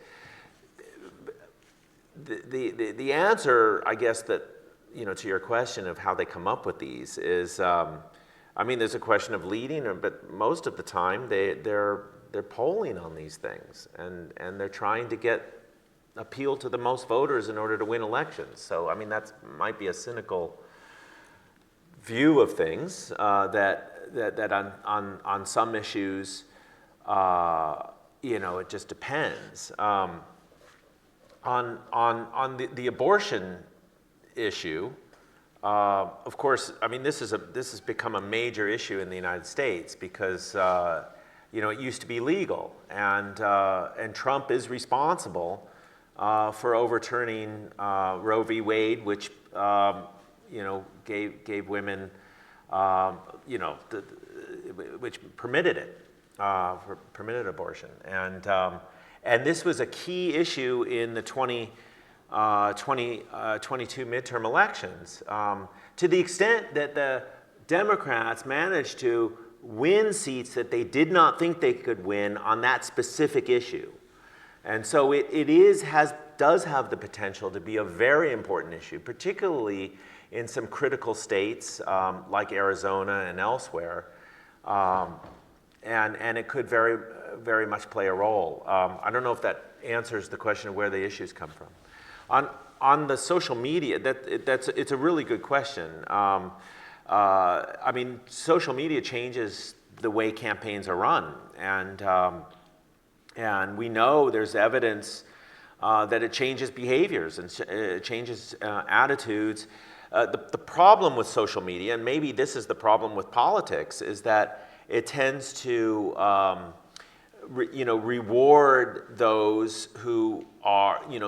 The answer, I guess, that to your question of how they come up with these is, I mean, there's a question of leading, but most of the time they're polling on these things, and they're trying to appeal to the most voters in order to win elections. So I mean, that might be a cynical view of things, that on some issues, it just depends. On the abortion issue, of course, I mean, this has become a major issue in the United States because it used to be legal, and Trump is responsible for overturning Roe v. Wade, which gave women, which permitted it, permitted abortion, and this was a key issue in the 2022 midterm elections, to the extent that the Democrats managed to win seats that they did not think they could win on that specific issue. And so it does have the potential to be a very important issue, particularly in some critical states like Arizona and elsewhere. And it could very, very much play a role. I don't know if that answers the question of where the issues come from. On the social media, it's a really good question. I mean, social media changes the way campaigns are run, and we know there's evidence that it changes behaviors and it changes attitudes. The problem with social media, and maybe this is the problem with politics, is that it tends to reward those who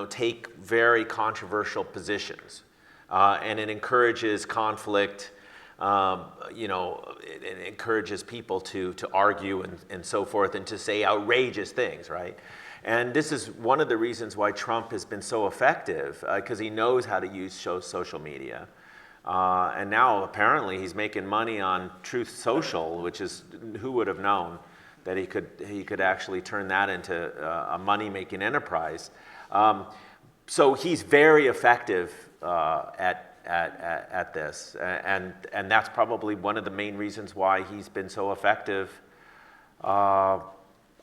take very controversial positions. and it encourages conflict. It encourages people to argue and so forth and to say outrageous things, right? And this is one of the reasons why Trump has been so effective, because he knows how to use social media. And now apparently he's making money on Truth Social, which is, who would have known that he could actually turn that into a money-making enterprise. So he's very effective at this, and that's probably one of the main reasons why he's been so effective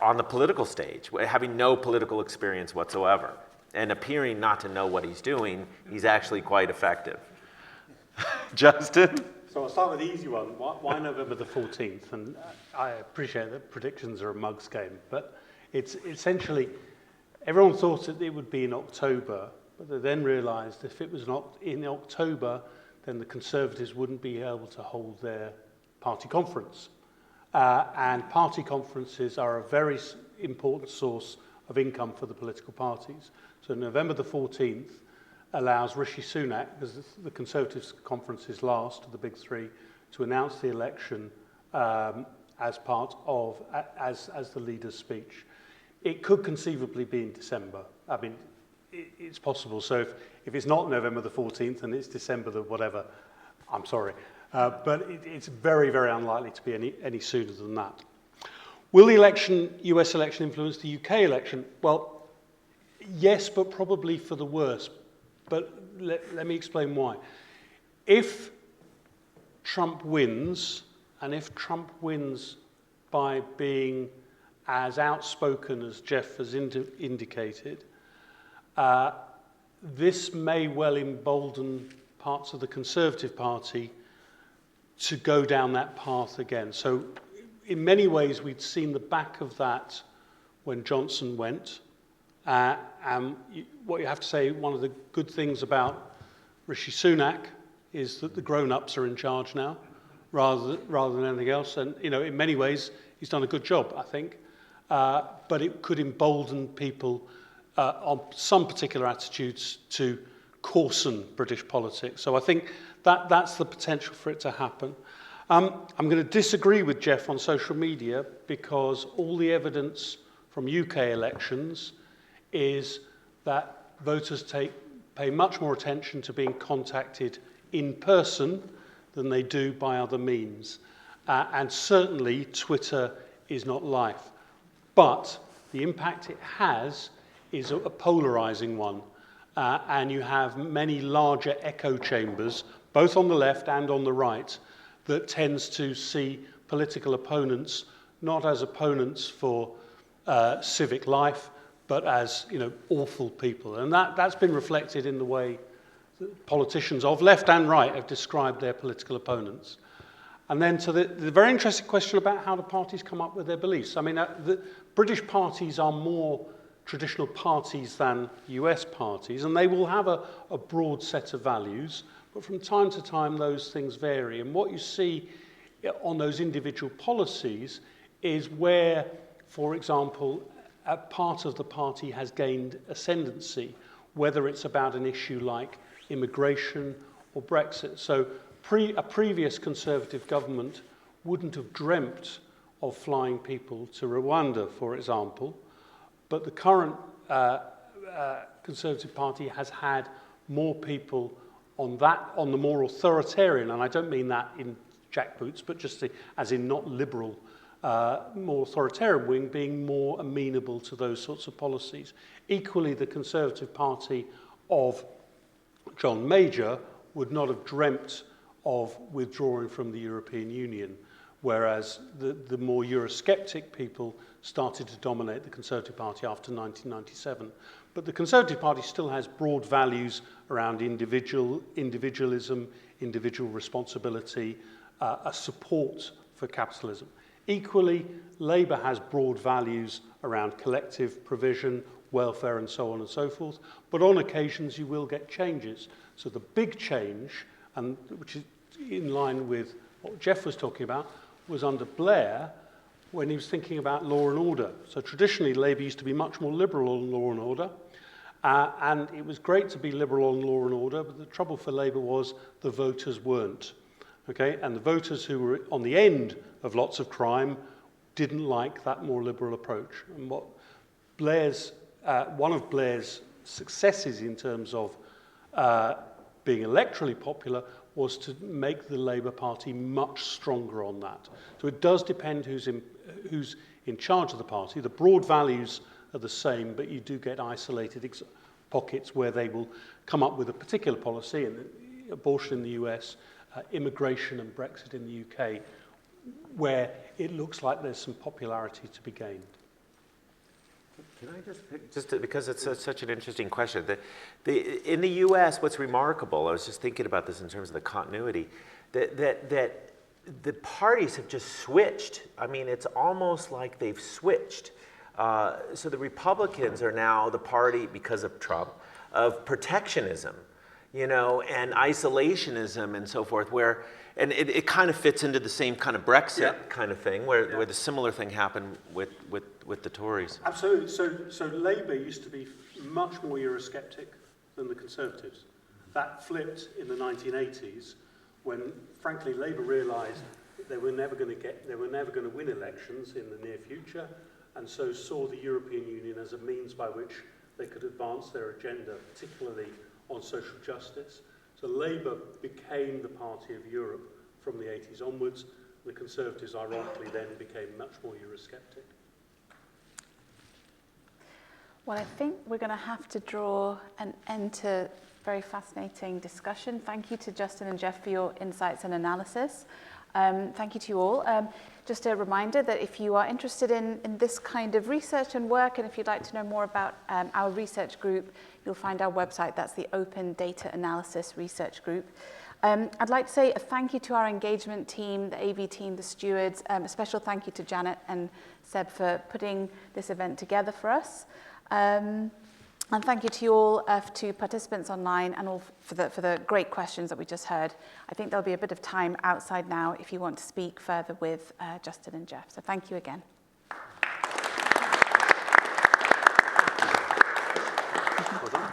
on the political stage, having no political experience whatsoever, and appearing not to know what he's doing. He's actually quite effective. Justin? So I'll start with the easy one. Why November the 14th? And I appreciate that predictions are a mug's game, but it's essentially, everyone thought that it would be in October, but they then realised if it was not in October, then the Conservatives wouldn't be able to hold their party conference. And party conferences are a very important source of income for the political parties. So November the 14th allows Rishi Sunak, because the Conservatives conference is last of the big three, to announce the election as part of, as the leader's speech. It could conceivably be in December. I mean, it's possible. So if it's not November the 14th and it's December the whatever, I'm sorry. But it's very, very unlikely to be any sooner than that. Will the US election influence the UK election? Well, yes, but probably for the worse. But let me explain why. If Trump wins, and if Trump wins by being as outspoken as Jeff has indicated, this may well embolden parts of the Conservative Party to go down that path again. So in many ways, we'd seen the back of that when Johnson went. And what you have to say, one of the good things about Rishi Sunak is that the grown-ups are in charge now, rather than anything else. And in many ways, he's done a good job, I think. But it could embolden people on some particular attitudes to coarsen British politics. So I think that's the potential for it to happen. I'm going to disagree with Jeff on social media because all the evidence from UK elections is that voters pay much more attention to being contacted in person than they do by other means. And certainly Twitter is not life. But the impact it has is a polarizing one. And you have many larger echo chambers, both on the left and on the right, that tends to see political opponents not as opponents for civic life, but as awful people. And that's been reflected in the way that politicians of left and right have described their political opponents. And then to the very interesting question about how the parties come up with their beliefs. I mean, the British parties are more traditional parties than US parties, and they will have a broad set of values, but from time to time those things vary. And what you see on those individual policies is where, for example, a part of the party has gained ascendancy, whether it's about an issue like immigration or Brexit. So a previous Conservative government wouldn't have dreamt of flying people to Rwanda, for example, but the current Conservative Party has had more people on the more authoritarian, and I don't mean that in jackboots, but just as in not liberal, more authoritarian wing being more amenable to those sorts of policies. Equally, the Conservative Party of John Major would not have dreamt of withdrawing from the European Union, whereas the more Eurosceptic people started to dominate the Conservative Party after 1997. But the Conservative Party still has broad values around individualism, individual responsibility, a support for capitalism. Equally, Labour has broad values around collective provision, welfare, and so on and so forth. But on occasions, you will get changes. So the big change, and which is in line with what Jeff was talking about, was under Blair when he was thinking about law and order. So traditionally, Labour used to be much more liberal on law and order. And it was great to be liberal on law and order, but the trouble for Labour was the voters weren't. Okay? And the voters who were on the end of lots of crime didn't like that more liberal approach. And what one of Blair's successes in terms of being electorally popular was to make the Labour Party much stronger on that. So it does depend who's in charge of the party. The broad values are the same, but you do get isolated pockets where they will come up with a particular policy, and abortion in the US, immigration and Brexit in the UK, where it looks like there's some popularity to be gained. Can I just because it's such an interesting question. In the U.S., what's remarkable, I was just thinking about this in terms of the continuity, that the parties have just switched. I mean, it's almost like they've switched. So the Republicans are now the party, because of Trump, of protectionism, you know, and isolationism and so forth, and it kind of fits into the same kind of Brexit kind of thing, where the similar thing happened with the Tories. Absolutely. So Labour used to be much more Eurosceptic than the Conservatives. That flipped in the 1980s when, frankly, Labour realised that they were never going to win elections in the near future, and so saw the European Union as a means by which they could advance their agenda, particularly on social justice. So Labour became the party of Europe from the 80s onwards. The Conservatives, ironically, then became much more Eurosceptic. Well, I think we're going to have to draw an end to very fascinating discussion. Thank you to Justin and Jeff for your insights and analysis. Thank you to you all. Just a reminder that if you are interested in this kind of research and work, and if you'd like to know more about our research group, you'll find our website. That's the Open Data Analysis Research Group. I'd like to say a thank you to our engagement team, the AV team, the stewards. A special thank you to Janet and Seb for putting this event together for us. And thank you to you all, to participants online, and all for the great questions that we just heard. I think there'll be a bit of time outside now if you want to speak further with Justin and Jeff. So thank you again. Well done.